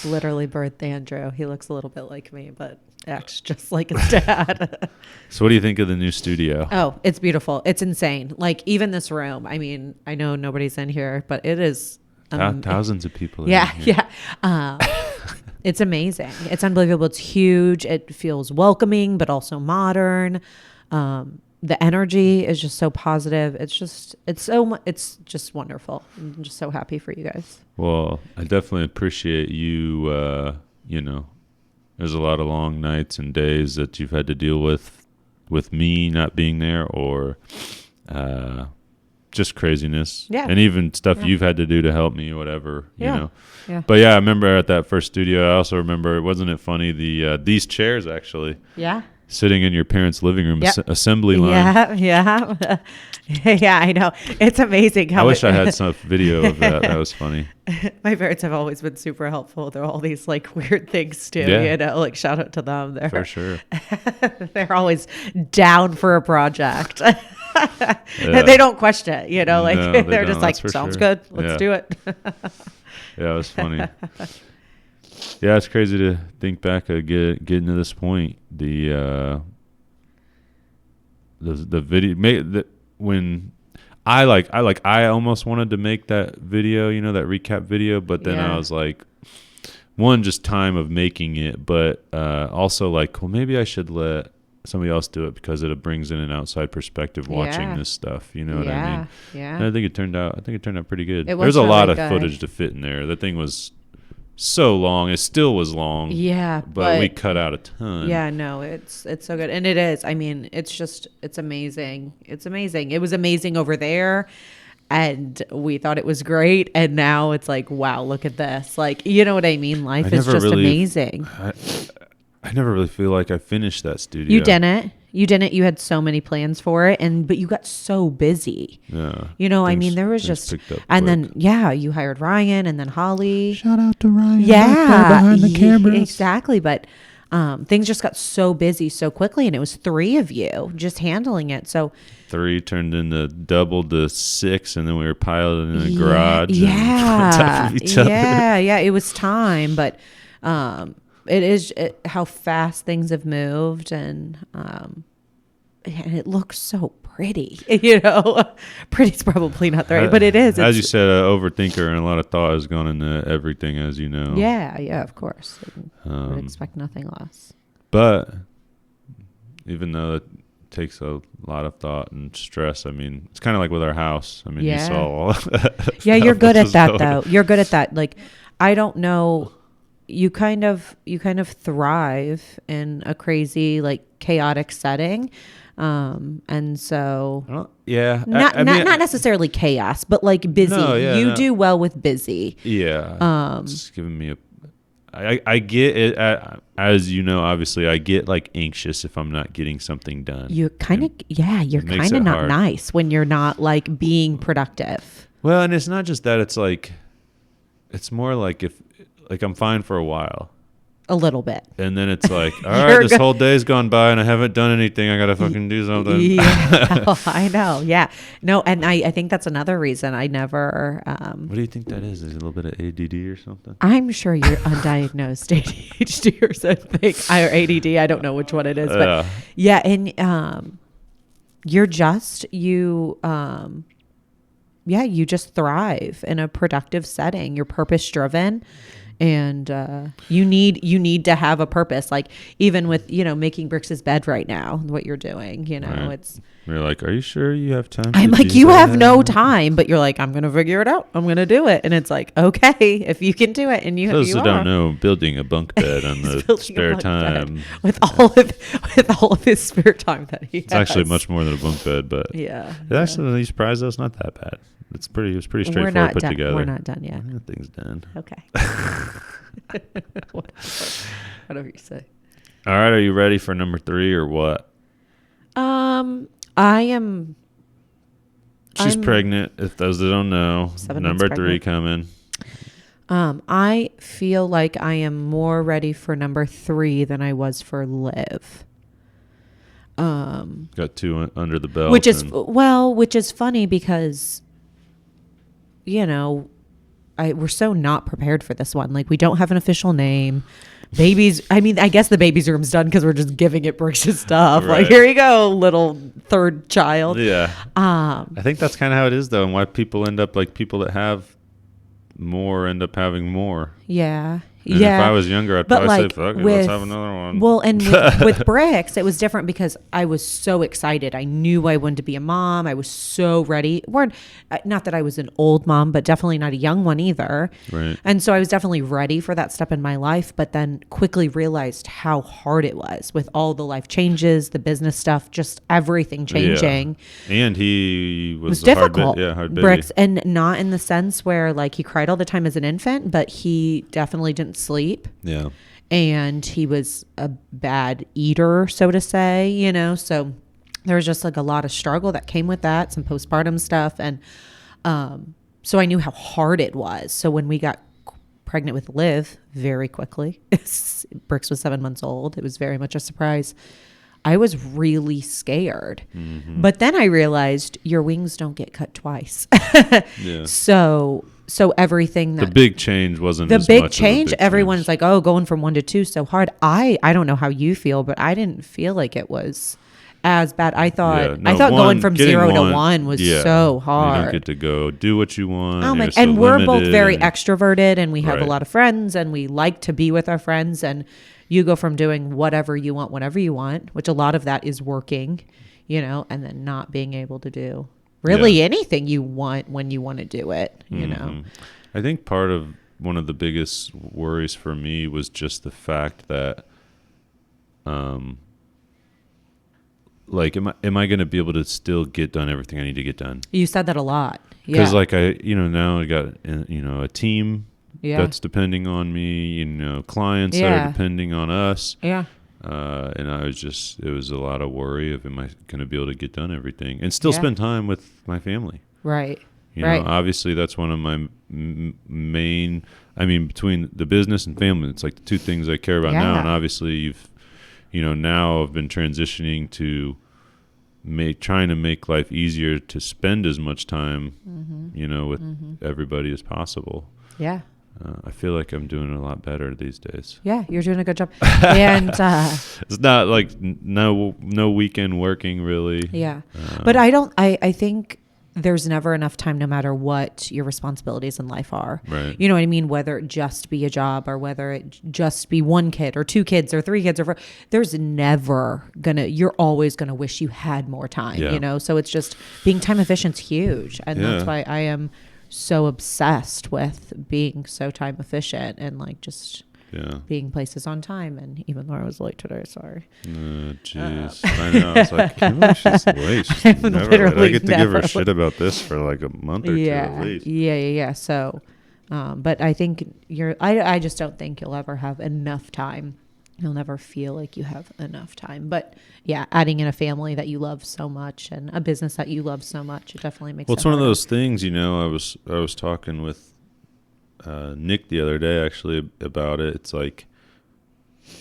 Literally birthed Andrew. He looks a little bit like me, but acts just like his dad. So what do you think of the new studio? Oh, it's beautiful. It's insane. Like even this room. I mean, I know nobody's in here, but it is thousands of people. Yeah. It's amazing. It's unbelievable. It's huge. It feels welcoming, but also modern. the energy is just so positive. It's just wonderful. I'm just so happy for you guys. Well, I definitely appreciate you. There's a lot of long nights and days that you've had to deal with me not being there, or just craziness. Yeah. And even stuff you've had to do to help me, whatever, you know. Yeah. But yeah, I remember at that first studio, I also remember, wasn't it funny, these chairs actually. Yeah. Sitting in your parents' living room assembly line. Yeah. Yeah, I know. It's amazing how I wish I had some video of that. That was funny. My parents have always been super helpful. They're all these like weird things too, like shout out to them. They're for sure. They're always down for a project. They don't question it, like No, they're just like, sounds good. Let's do it. Yeah, it was funny. Yeah, it's crazy to think back of getting to this point. The video when I almost wanted to make that video, that recap video, but then I was like, one, just time of making it, but also like, well, maybe I should let somebody else do it because it brings in an outside perspective watching this stuff. You know what I mean? Yeah. And I think it turned out pretty good. There's a lot really of good footage to fit in there. The thing was so long. It still was long. Yeah. But we cut out a ton. Yeah, no, it's so good. And it is. I mean, it's amazing. It's amazing. It was amazing over there. And we thought it was great. And now it's like, wow, look at this. Like, you know what I mean? Life is just amazing. I never really feel like I finished that studio. You didn't. You had so many plans for it, but you got so busy. Yeah. I mean, there was just, and then you hired Ryan and then Holly. Shout out to Ryan. Yeah, behind the cameras. Exactly. But things just got so busy so quickly, and it was 3 of you just handling it. So 3 turned into double to 6, and then we were piloting in the garage. Yeah, on top of each other. Yeah. It was time, but it is how fast things have moved, and it looks so pretty. Pretty's probably not the right, but it is. As you said, an overthinker, and a lot of thought has gone into everything, as you know. Yeah, of course. I would expect nothing less. But even though it takes a lot of thought and stress, I mean, it's kind of like with our house. I mean, you saw all that. Yeah, you're good at that, though. You're good at that. Like, I don't know. You kind of thrive in a crazy, like, chaotic setting. And so not necessarily chaos, but like busy. You do well with busy. It's giving me I get it, as you know, obviously I get like anxious if I'm not getting something done. You're kind of not nice when you're not like being productive. Well, and it's not just that, it's like, it's more like if like I'm fine for a while. A little bit. And then it's like, all right, this whole day's gone by and I haven't done anything. I got to fucking do something. Yeah, I know. Yeah. No, and I think that's another reason I never... what do you think that is? Is it a little bit of ADD or something? I'm sure you're undiagnosed ADHD or something. Or ADD. I don't know which one it is. But yeah, and you're just... you just thrive in a productive setting. You're purpose-driven. And you need to have a purpose, like even with making Brix's bed right now, what you're doing, right. It's you're like, are you sure you have time? I'm like, you have no time, but you're like, I'm gonna figure it out, I'm gonna do it. And it's like, okay, if you can do it, and those who don't know, building a bunk bed on the spare time with all of his spare time that he has. It's actually much more than a bunk bed, but actually, you surprised us, not that bad. It was pretty straightforward put together. We're not done yet. That thing's done. Okay. Whatever you say. All right, are you ready for number 3 or what? I am. She's pregnant. If those that don't know, number 3 coming. I feel like I am more ready for number 3 than I was for Liv. Got 2 under the belt, which is funny because, we're so not prepared for this one. Like, we don't have an official name. Babies, I mean, I guess the baby's room's done because we're just giving it Brix's stuff. Right. Like, here you go, little third child. Yeah. I think that's kind of how it is, though, and why people end up, like, people that have more end up having more. Yeah. And if I was younger, I'd probably say, fuck it, let's have another one. Well, and with Bricks, it was different because I was so excited. I knew I wanted to be a mom. I was so ready. Not that I was an old mom, but definitely not a young one either. Right. And so I was definitely ready for that step in my life, but then quickly realized how hard it was with all the life changes, the business stuff, just everything changing. Yeah. And he was difficult. Hard baby. Bricks, and not in the sense where like he cried all the time as an infant, but he definitely didn't sleep. Yeah. And he was a bad eater, so to say, so there was just like a lot of struggle that came with that, some postpartum stuff. And so I knew how hard it was. So when we got pregnant with Liv very quickly, Bricks was 7 months old. It was very much a surprise. I was really scared. Mm-hmm. But then I realized your wings don't get cut twice. Yeah. So everything that the big change wasn't the as big much change. Of a big Everyone's change. like, oh, going from 1 to 2 so hard. I don't know how you feel, but I didn't feel like it was as bad. I thought going from 0 to 1 was so hard. You don't get to go do what you want. Oh my! So and we're both very and, extroverted, and we have right. a lot of friends, and we like to be with our friends. And you go from doing whatever you want, whenever you want, which a lot of that is working, and then not being able to do really anything you want when you want to do it. I think part of one of the biggest worries for me was just the fact that, like, am I going to be able to still get done everything I need to get done? You said that a lot. Yeah. Because like now I got, a team that's depending on me, clients that are depending on us. Yeah. And it was a lot of worry of, am I going to be able to get done everything and still spend time with my family? Right. You know, obviously that's one of my main, between the business and family, it's like the two things I care about now. And obviously now I've been transitioning to trying to make life easier to spend as much time, with everybody as possible. Yeah. I feel like I'm doing a lot better these days. Yeah, you're doing a good job. And it's not like no weekend working really. Yeah. But I think there's never enough time, no matter what your responsibilities in life are. Right. You know what I mean? Whether it just be a job or whether it just be 1 kid or 2 kids or 3 kids there's never you're always gonna wish you had more time, So it's just being time efficient's huge. And that's why I am so obsessed with being so time efficient and like just being places on time. And even though I was late today, sorry. Jeez. I know. It's like, she's late. She's never late. I get to give her shit about this for like a month or two at least. Yeah. So, but I think I just don't think you'll ever have enough time. You'll never feel like you have enough time. But yeah, adding in a family that you love so much and a business that you love so much, it definitely makes it it's one of those things, I was talking with Nick the other day actually about it. It's like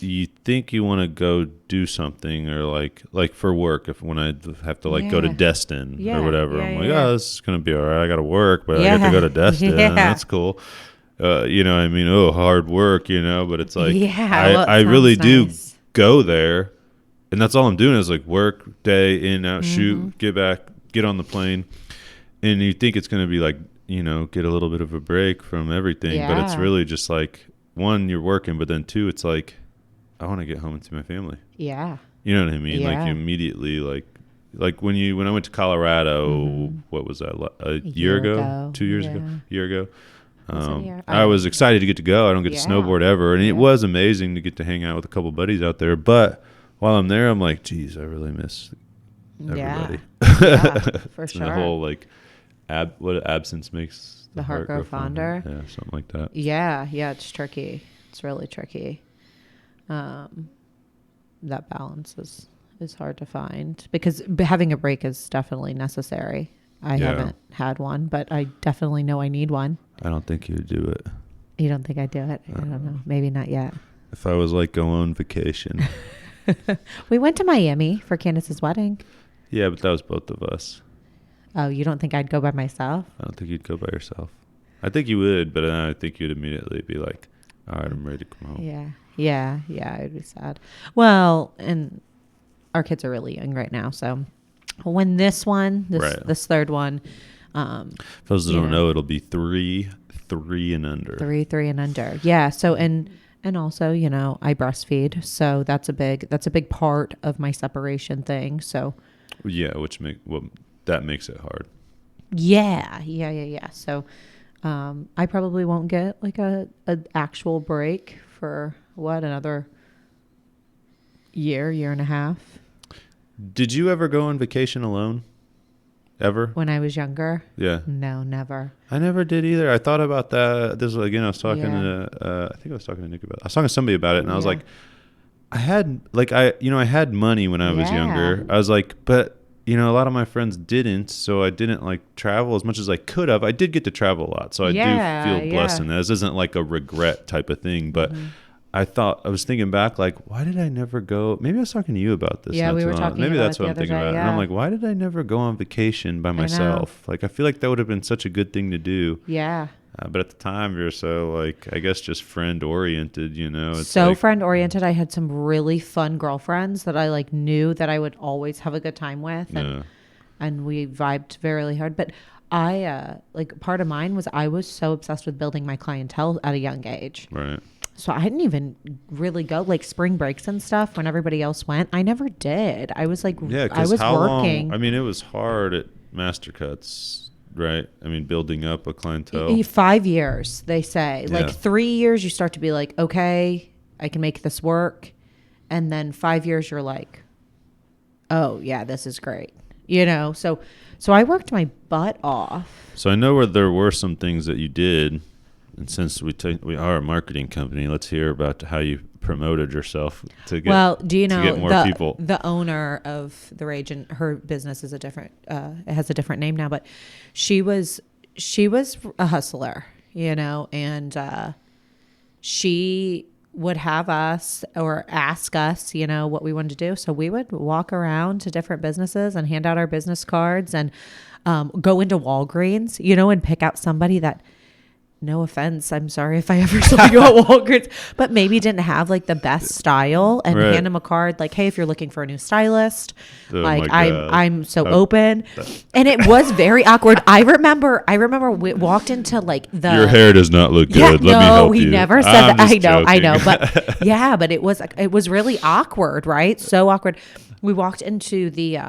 you think you want to go do something or like for work, when I have to go to Destin or whatever, I'm like, oh, this is going to be all right. I got to work, but I get to go to Destin. That's cool. Hard work, but it's like, I really do go there, and that's all I'm doing is like work, day, in, out, shoot, get back, get on the plane. And you think it's going to be like, get a little bit of a break from everything, but it's really just like, 1, you're working, but then 2, it's like, I want to get home and see my family. Yeah. You know what I mean? Yeah. Like you immediately, like when I went to Colorado, what was that, a year ago? 2 years ago? A year ago? I was excited to get to go. I don't get to snowboard ever. And it was amazing to get to hang out with a couple buddies out there. But while I'm there, I'm like, geez, I really miss everybody. Yeah, for sure. The whole like, what absence makes the heart grow fonder. Yeah, something like that. Yeah, it's tricky. It's really tricky. That balance is hard to find because having a break is definitely necessary. I haven't had one, but I definitely know I need one. I don't think you'd do it. You don't think I'd do it? I don't know. Maybe not yet. If I was like go on vacation. We went to Miami for Candace's wedding. Yeah, but that was both of us. Oh, you don't think I'd go by myself? I don't think you'd go by yourself. I think you would, but I think you'd immediately be like, all right, I'm ready to come home. Yeah, it'd be sad. Well, and our kids are really young right now, so when this third one, for those that don't know, it'll be 3 and under. 3 and under. Yeah. So, and also, you know, I breastfeed. So that's a big part of my separation thing. So Yeah. That makes it hard. Yeah. So, I probably won't get like a actual break for another year and a half. Did you ever go on vacation alone? Ever? When I was younger? Yeah. No, never. I never did either. I thought about that. This was, again, I was talking to, I think I was talking to Nick about it. I was talking to somebody about it, and I was like, I had money when I was younger. I was like, but, you know, a lot of my friends didn't, so I didn't like travel as much as I could have. I did get to travel a lot, so I do feel blessed in that. This isn't like a regret type of thing, but I was thinking back, like, why did I never go? Maybe I was talking to you about this. Yeah, we were talking Maybe about that's it what I'm thinking about. Yeah. And I'm like, why did I never go on vacation by myself? Like, I feel like that would have been such a good thing to do. Yeah. But at the time, you're so, like, I guess just friend-oriented, you know? It's so like, friend-oriented. I had some really fun girlfriends that I, like, knew that I would always have a good time with. And we vibed very hard. But I, like, part of mine was I was so obsessed with building my clientele at a young age. Right. So I didn't even really go, like, spring breaks and stuff when everybody else went. I never did. I was like, I was working. Long, I mean, it was hard at Mastercuts, right? I mean, building up a clientele. 5 years, they say. Like 3 years, you start to be like, okay, I can make this work. And then 5 years, you're like, oh, yeah, this is great. You know, so I worked my butt off. So I know there were some things that you did. And since we are a marketing company, let's hear about how you promoted yourself to get more people. The owner of the Rage, and her business is it has a different name now, but she was a hustler, you know, and she would have us or ask us, you know, what we wanted to do. So we would walk around to different businesses and hand out our business cards and go into Walgreens, you know, and pick out somebody that, no offense, I'm sorry if I ever saw you at Walgreens, but maybe didn't have like the best style, and hand them a card like, hey, if you're looking for a new stylist, like I'm so open. And it was very awkward. I remember we walked into like your hair does not look good. Let me help you. He never said that. I know. But yeah, but it was really awkward, right? So awkward. We walked into the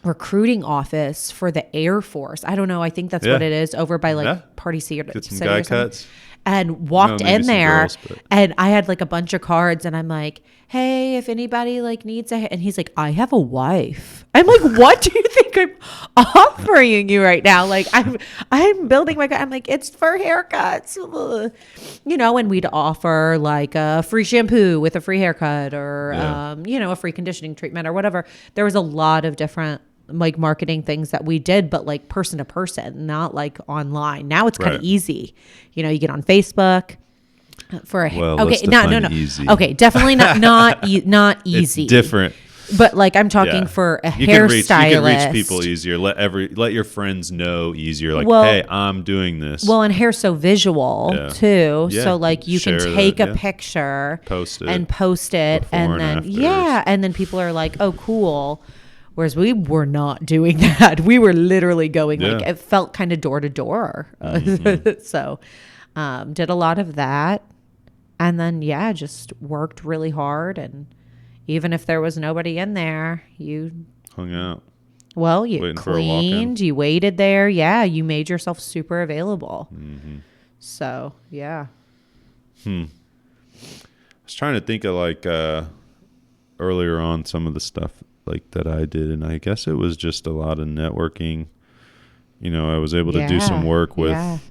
recruiting office for the Air Force. I don't know. I think that's what it is over by like Party City. Get some guy cuts. And walked in there, and I had like a bunch of cards, and I'm like, hey, if anybody like needs and he's like, I have a wife. I'm like, what do you think I'm offering you right now? Like I'm building I'm like, it's for haircuts, you know, and we'd offer like a free shampoo with a free haircut or, you know, a free conditioning treatment or whatever. There was a lot of different like marketing things that we did, but like person to person, not like online. Now it's kind of easy. You know, you get on Facebook for a easy. Okay, definitely not easy. It's different. But like I'm talking for a hairstylist. You can reach people easier. Let your friends know easier. Like, hey, I'm doing this. Well, and hair's so visual too. Yeah. So like you can take a picture, post it, and then and then people are like, oh, cool. Whereas we were not doing that. We were literally going like, it felt kind of door to door. So did a lot of that. And then, just worked really hard. And even if there was nobody in there, you hung out. Well, you cleaned, you waited there. Yeah, you made yourself super available. Mm-hmm. So, yeah. I was trying to think of like earlier on some of the stuff like that I did, and I guess it was just a lot of networking. You know, I was able to do some work with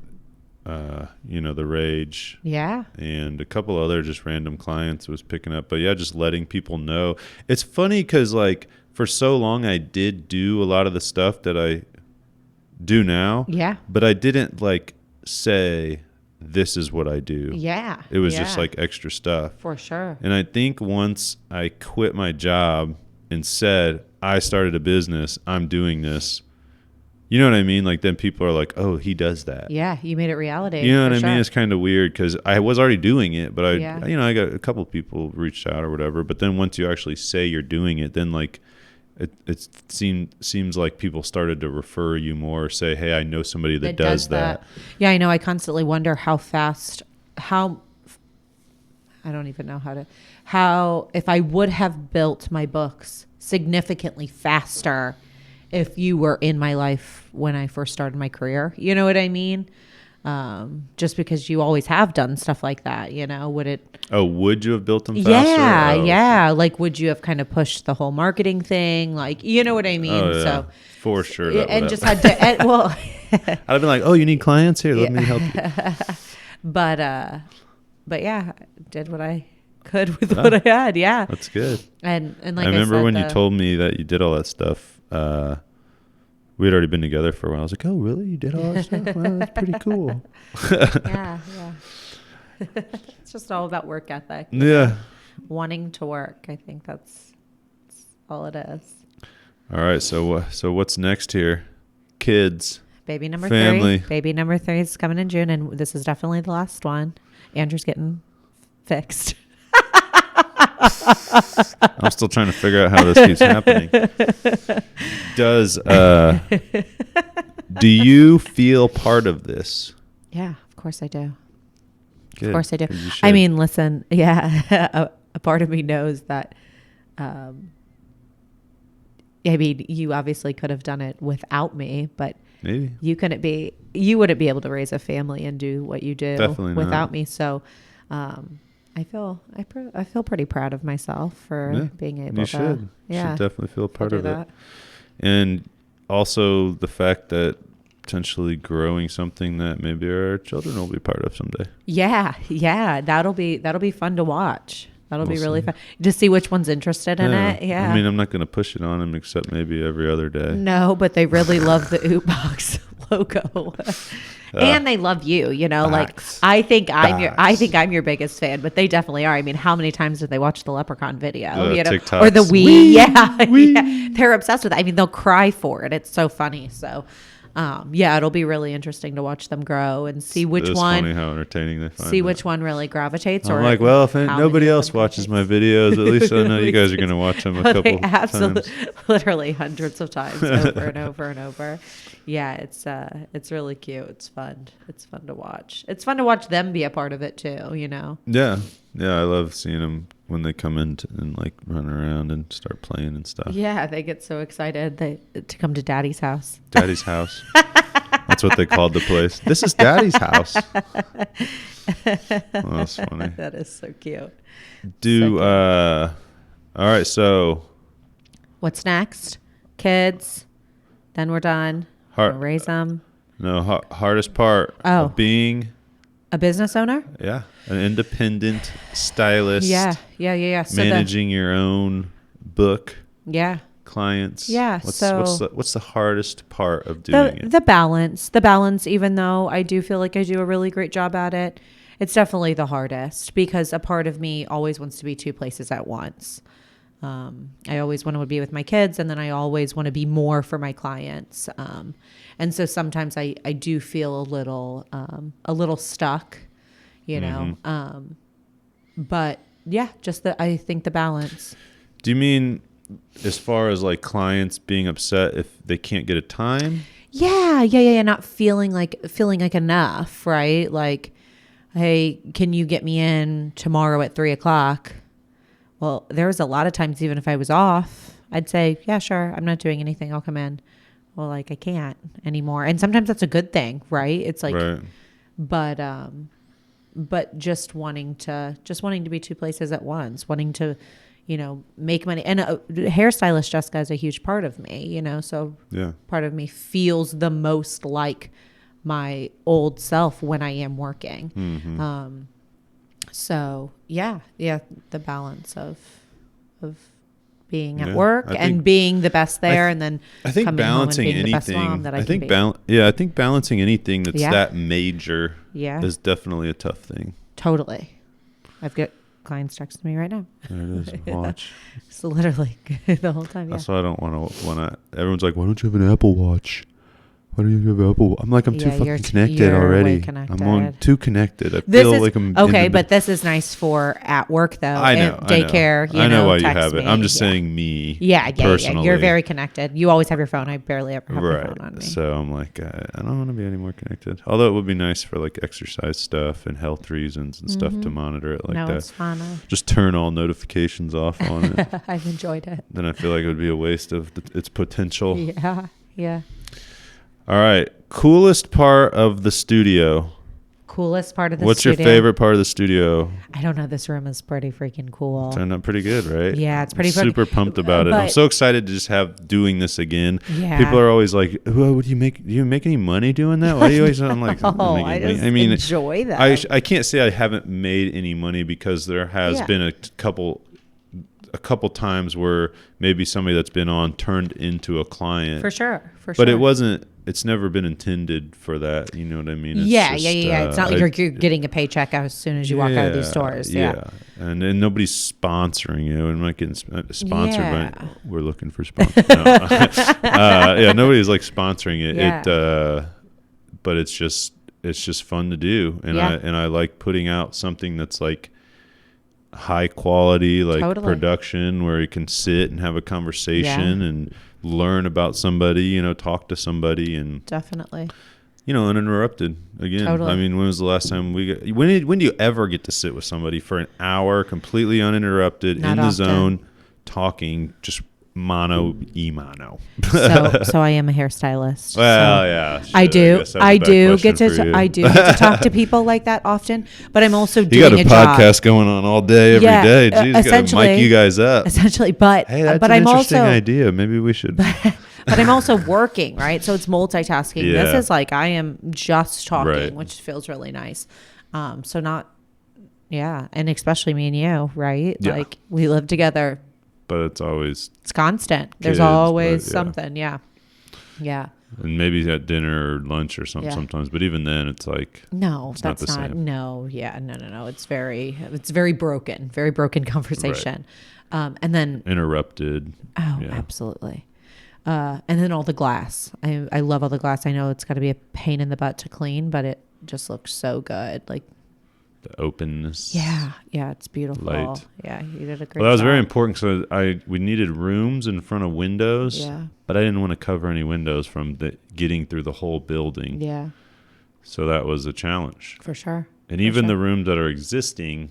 you know, the Rage, and a couple other just random clients was picking up, but just letting people know. It's funny because like for so long I did do a lot of the stuff that I do now, but I didn't like say this is what I do. It was just like extra stuff for sure. And I think once I quit my job and said, I started a business, I'm doing this. You know what I mean? Like then people are like, oh, he does that. Yeah, you made it reality. You know what I mean? It's kind of weird because I was already doing it, but I got a couple people reached out or whatever. But then once you actually say you're doing it, then like it seems like people started to refer you more, or say, hey, I know somebody that does that. Yeah, I know. I constantly wonder how I don't even know how if I would have built my books significantly faster if you were in my life when I first started my career. You know what I mean? Just because you always have done stuff like that, would it? Oh, would you have built them faster? Yeah, Oh, yeah. Like, would you have kind of pushed the whole marketing thing? Like, you know what I mean? Oh, yeah. So for sure. And just had to, well, I'd have been like, oh, you need clients? Here, let me help you. But yeah, I did what I could with what I had. Yeah. That's good. And like I remember said, when you told me that you did all that stuff, we had already been together for a while. I was like, oh, really? You did all that stuff? Well, that's pretty cool. Yeah. It's just all about work ethic. Yeah. Wanting to work. I think that's all it is. All right. So what's next here? Kids. Baby number family. 3. Baby number 3 is coming in June, and this is definitely the last one. Andrew's getting fixed. I'm still trying to figure out how this keeps happening. Do you feel part of this? Yeah, of course I do. Good. Of course I do. I mean, listen, yeah, a part of me knows that, I mean, you obviously could have done it without me, but maybe you wouldn't be able to raise a family and do what you do without me. So, I feel pretty proud of myself for being able to. You should definitely feel part of that. it. And also the fact that potentially growing something that maybe our children will be part of someday. Yeah. That'll be fun to watch. That'll be really fun to see which one's interested in it. Yeah. I mean, I'm not going to push it on them except maybe every other day. No, but they really love the Ootbox logo. And they love you, like I think I'm your biggest fan, but they definitely are. I mean, how many times did they watch the Leprechaun video, TikToks. or the Wii? Yeah. They're obsessed with it. I mean, they'll cry for it. It's so funny. So, it'll be really interesting to watch them grow and see which one. Funny how entertaining they find. See which one really gravitates. I'm like, well, if nobody else watches my videos, at least I know you guys are going to watch them a couple times. Literally hundreds of times, over and over and over. Yeah, it's really cute. It's fun. It's fun to watch. It's fun to watch them be a part of it too. Yeah. I love seeing them when they come in and like run around and start playing and stuff. Yeah, they get so excited to come to Daddy's house. Daddy's house. That's what they called the place. This is Daddy's house. Oh, that's funny. That is so cute. All right, so what's next? Kids. Then we're done. Raise them. No, hardest part of being a business owner. Yeah, an independent stylist. Yeah. So managing your own book. Yeah. Clients. Yeah. What's the hardest part of doing it? The balance. Even though I do feel like I do a really great job at it, it's definitely the hardest because a part of me always wants to be 2 places at once. I always want to be with my kids, and then I always want to be more for my clients. And so sometimes I do feel a little stuck, but yeah, I think the balance. Do you mean as far as like clients being upset if they can't get a time? Yeah. Not feeling like enough, right? Like, hey, can you get me in tomorrow at 3:00? Well, there was a lot of times, even if I was off, I'd say, yeah, sure, I'm not doing anything. I'll come in. Well, like I can't anymore. And sometimes that's a good thing, right? It's like, right. But just wanting to be 2 places at once, wanting to, make money. And hairstylist Jessica is a huge part of me, so yeah. Part of me feels the most like my old self when I am working. Mm-hmm. So yeah, the balance of being at work and being the best there, and then I think balancing anything. I think balancing anything that's that major is definitely a tough thing. Totally. I've got clients texting me right now. There it is. Watch. It's literally the whole time. That's why I don't want to. Everyone's like, why don't you have an Apple Watch? why do you have Apple? I'm like, I'm too Yeah, fucking connected you're already. way connected. I'm on too connected. I This feel is like I'm okay, but this is nice for at work though. I know. Daycare. I know why you text have it. me. I'm just Yeah. saying me. Yeah. Personally. You're very connected. You always have your phone. I barely ever have my Right. phone on me. So I'm like, I don't want to be any more connected. Although it would be nice for like exercise stuff and health reasons and stuff to monitor it like no, that. it's fun. Just turn all notifications off on it. I've enjoyed it. Then I feel like it would be a waste of its potential. Yeah. Yeah. All right. Coolest part of the studio. Coolest part of the What's studio. your favorite part of the studio? I don't know. This room is pretty freaking cool. Turned out pretty good, right? Yeah, it's pretty I'm super pumped about it. I'm but- so excited to just have doing this again. Yeah. People are always like, "Well, what do you make? Do you make any money doing that? Why do you always?" I'm like, I just enjoy that. I can't say I haven't made any money because there has been a couple times where maybe somebody that's been on turned into a client. For sure. But it's never been intended for that. You know what I mean? It's Yeah. just, It's not like you're getting a paycheck as soon as you walk out of these stores. Yeah. And then nobody's sponsoring you. I'm not getting sponsored Yeah. by. We're looking for sponsors. No. Nobody's like sponsoring it. Yeah. But it's just fun to do, and I like putting out something that's like high quality, like production, where you can sit and have a conversation and learn about somebody, talk to somebody, and Definitely. Uninterrupted again. Totally. I mean, when was the last time when do you ever get to sit with somebody for an hour completely uninterrupted, Not in the often. zone, talking, just mono. So I am a hairstylist. Well, so yeah, I do. guess that's a I bad do question get to. for you. I do get to talk to people like that often. But I'm also You doing got a job. podcast going on all day, every day. Jeez, got to essentially- mic you guys up. Essentially, but Hey, that's but an I'm interesting also idea. Maybe we should. but I'm also working, right? So it's multitasking. Yeah. This is like I am just talking, Right. which feels really nice. So not, and especially me and you, right? Yeah. Like we live together. But it's always, It's constant. There's Kids, always but, yeah. something. Yeah. and maybe at dinner or lunch or something sometimes. But even then, it's like, No, It's not that's the not. same. No, no. It's very broken. Very broken conversation. And then interrupted. absolutely. And then all the glass. I love all the glass. I know it's got to be a pain in the butt to clean, but it just looks so good. Like The openness. yeah, it's beautiful. Light. Yeah, you did a great. Well, that was very job. important. So we needed rooms in front of windows. Yeah. But I didn't want to cover any windows from getting through the whole building. Yeah, So that was a challenge. for sure. And even the rooms that are existing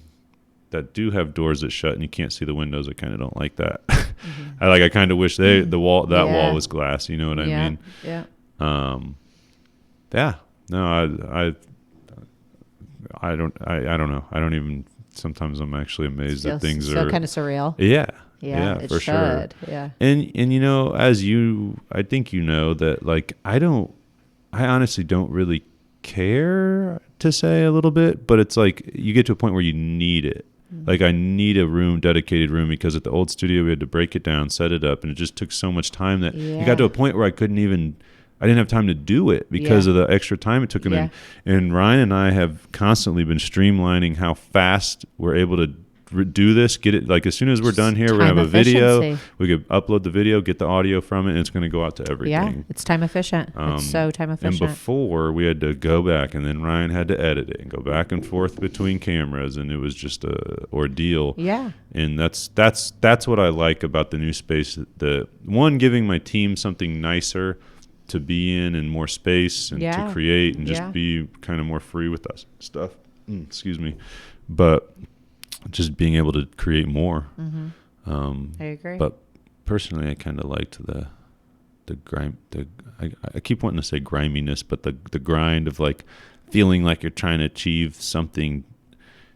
that do have doors that shut and you can't see the windows, I kind of don't like that. I kind of wish the wall was glass. You know what I mean? Yeah. Yeah. No, I don't know. I don't even. Sometimes I'm actually amazed that things still are kind of surreal. Yeah. Yeah, it for sure. Yeah. And as I think that like I honestly don't really care to say a little bit, but it's like you get to a point where you need it. Like I need a dedicated room, because at the old studio we had to break it down, set it up, and it just took so much time that it got to a point where I didn't have time to do it because of the extra time it took. And Ryan and I have constantly been streamlining how fast we're able to do this, get it, like as soon as we're done here, we're going to have a video, we could upload the video, get the audio from it, and it's going to go out to everything. Yeah, it's time efficient. It's so time efficient. And before, we had to go back, and then Ryan had to edit it and go back and forth between cameras, and it was just a ordeal. Yeah. And that's what I like about the new space. The one, giving my team something nicer to be in and more space and to create and just be kind of more free with us stuff. Excuse me. But just being able to create more. I agree. But personally, I kind of liked the grime. I keep wanting to say griminess, but the grind of like feeling like you're trying to achieve something.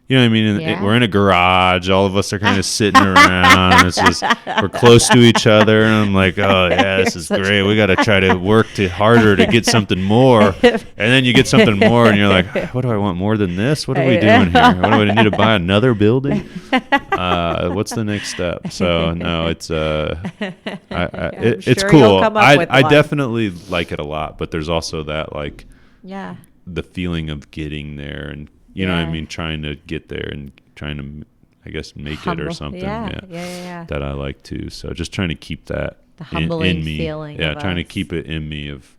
You know what I mean? We're in a garage. All of us are kind of sitting around. It's just, we're close to each other. And I'm like, oh, yeah, this is great. We got to try to work harder to get something more. And then you get something more, and you're like, what do I want more than this? What are we doing here? What do I need to buy another building? What's the next step? So, no, it's it's sure cool. you'll come up with I one. definitely like it a lot. But there's also that, like, yeah. the feeling of getting there and, you know what I mean, trying to get there and trying to, I guess, make it or something. Yeah. That I like too. So just trying to keep that The humbling in me. feeling. Yeah, of trying to us. keep it in me of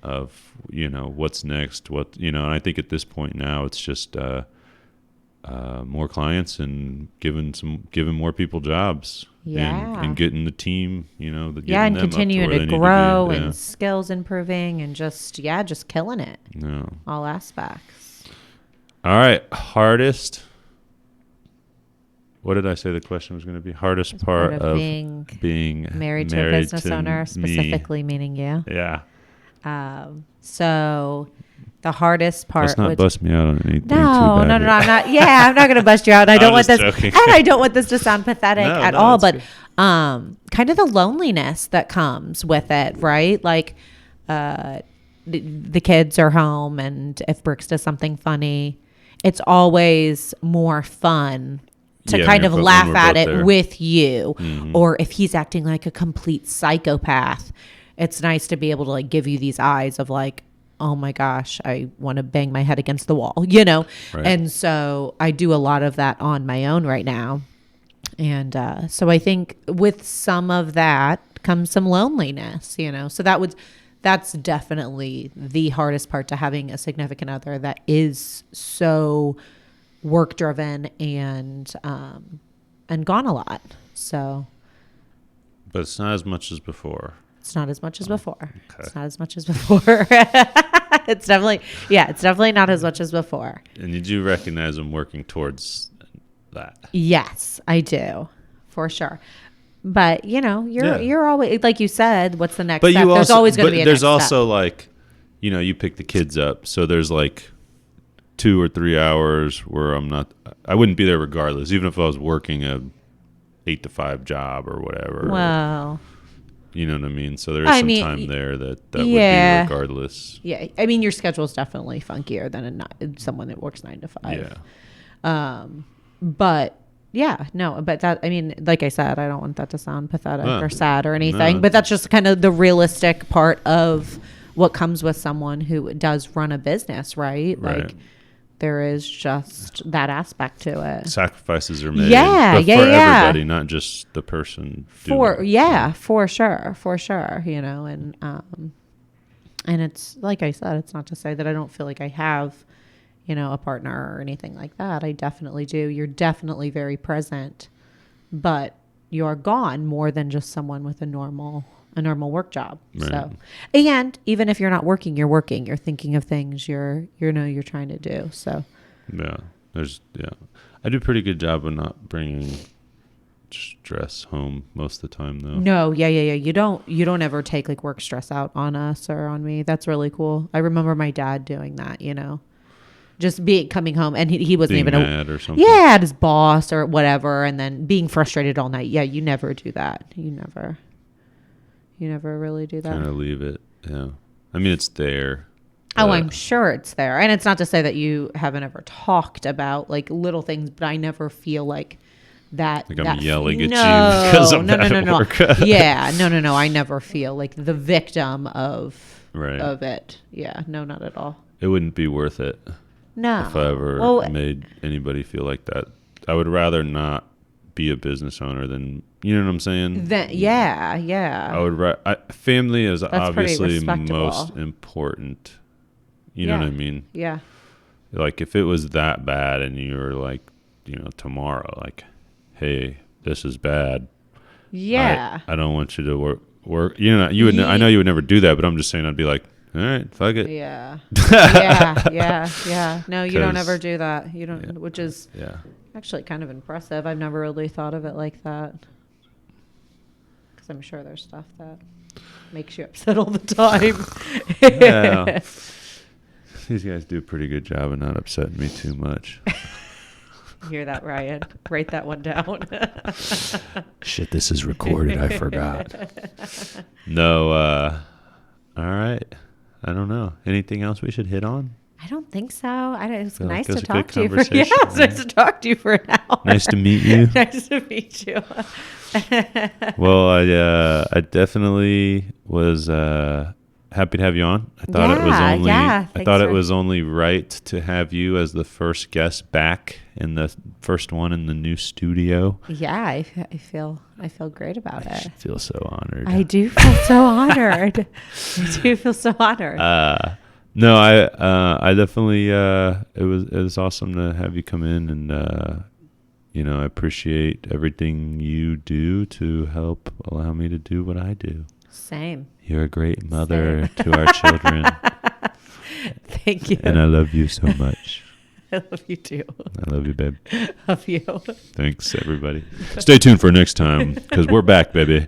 of, what's next, and I think at this point now it's just more clients and giving more people jobs. Yeah. And getting the team, and continuing to grow and skills improving and just killing it. No. All aspects. All right. Hardest. What did I say the question was going to be? Hardest part of being married to a business owner, specifically meaning you. Yeah. So the hardest part. Let's not bust me out on anything. No, I'm not. Yeah, I'm not going to bust you out. I don't want this, joking. and I don't want this to sound pathetic at all. But good. Kind of the loneliness that comes with it, right? Like, the kids are home, and if Brooks does something funny, it's always more fun to kind of laugh at it there with you. Mm-hmm. Or if he's acting like a complete psychopath, it's nice to be able to give you these eyes of oh my gosh, I want to bang my head against the wall, Right. And so I do a lot of that on my own right now. And so I think with some of that comes some loneliness, So that's definitely the hardest part to having a significant other that is so work driven and gone a lot. So, but it's not as much as before. It's not as much as before. Okay. It's not as much as before. It's definitely not as much as before. And you do recognize I'm working towards that. Yes, I do, for sure. But you're always, like you said, what's the next step? There's always going to be a next step. There's also you pick the kids up, so there's 2 or 3 hours where I wouldn't be there regardless, even if I was working a 8 to 5 job or whatever. Wow. You know what I mean? So there is some time there that would be regardless. Yeah. I mean, your schedule is definitely funkier than someone that works 9 to 5. Yeah. But yeah, no, but that, like I said, I don't want that to sound pathetic or sad or anything, but that's just kind of the realistic part of what comes with someone who does run a business, right? Right. There is just that aspect to it. Sacrifices are made. Yeah, but for everybody, not just the person. For sure, and it's like I said, it's not to say that I don't feel like I have, a partner or anything like that. I definitely do. You're definitely very present, but you're gone more than just someone with a normal work job. Right. So, and even if you're not working, you're working. You're thinking of things you're trying to do. So, yeah, I do a pretty good job of not bringing stress home most of the time, though. No, yeah. You don't ever take work stress out on us or on me. That's really cool. I remember my dad doing that. Just coming home, and he wasn't being even mad or something. Yeah, at his boss or whatever, and then being frustrated all night. Yeah, you never do that. You never really do that. Kind of leave it. Yeah. It's there. Oh, I'm sure it's there. And it's not to say that you haven't ever talked about little things, but I never feel like that. I'm yelling at you because I'm at work. Yeah. No. I never feel like the victim of of it. Yeah. No, not at all. It wouldn't be worth it. No. If I ever made anybody feel like that. I would rather not be a business owner than, you know what I'm saying? Yeah. I would. Family is obviously most important. You know what I mean? Yeah. If it was that bad and you were tomorrow, hey, this is bad. Yeah. I don't want you to work. You would. I know you would never do that, but I'm just saying I'd be like, all right, fuck it. Yeah. Yeah. No, you don't ever do that. You don't, which is actually kind of impressive. I've never really thought of it like that. Because I'm sure there's stuff that makes you upset all the time. Yeah. These guys do a pretty good job of not upsetting me too much. Hear that, Ryan? Write that one down. Shit, this is recorded. I forgot. No, all right. I don't know. Anything else we should hit on? I don't think so. It's nice to talk to you. It's nice to talk to you for an hour. Nice to meet you. Nice to meet you. Well, I definitely was happy to have you on. I thought it was only right to have you as the first guest back in the first one in the new studio. Yeah, I feel great about it. I feel so honored. I do feel so honored. No, I definitely it was awesome to have you come in, and I appreciate everything you do to help allow me to do what I do. Same. You're a great mother to our children. Thank you. And I love you so much. I love you too. I love you, babe. Love you. Thanks, everybody. Stay tuned for next time, because we're back, baby.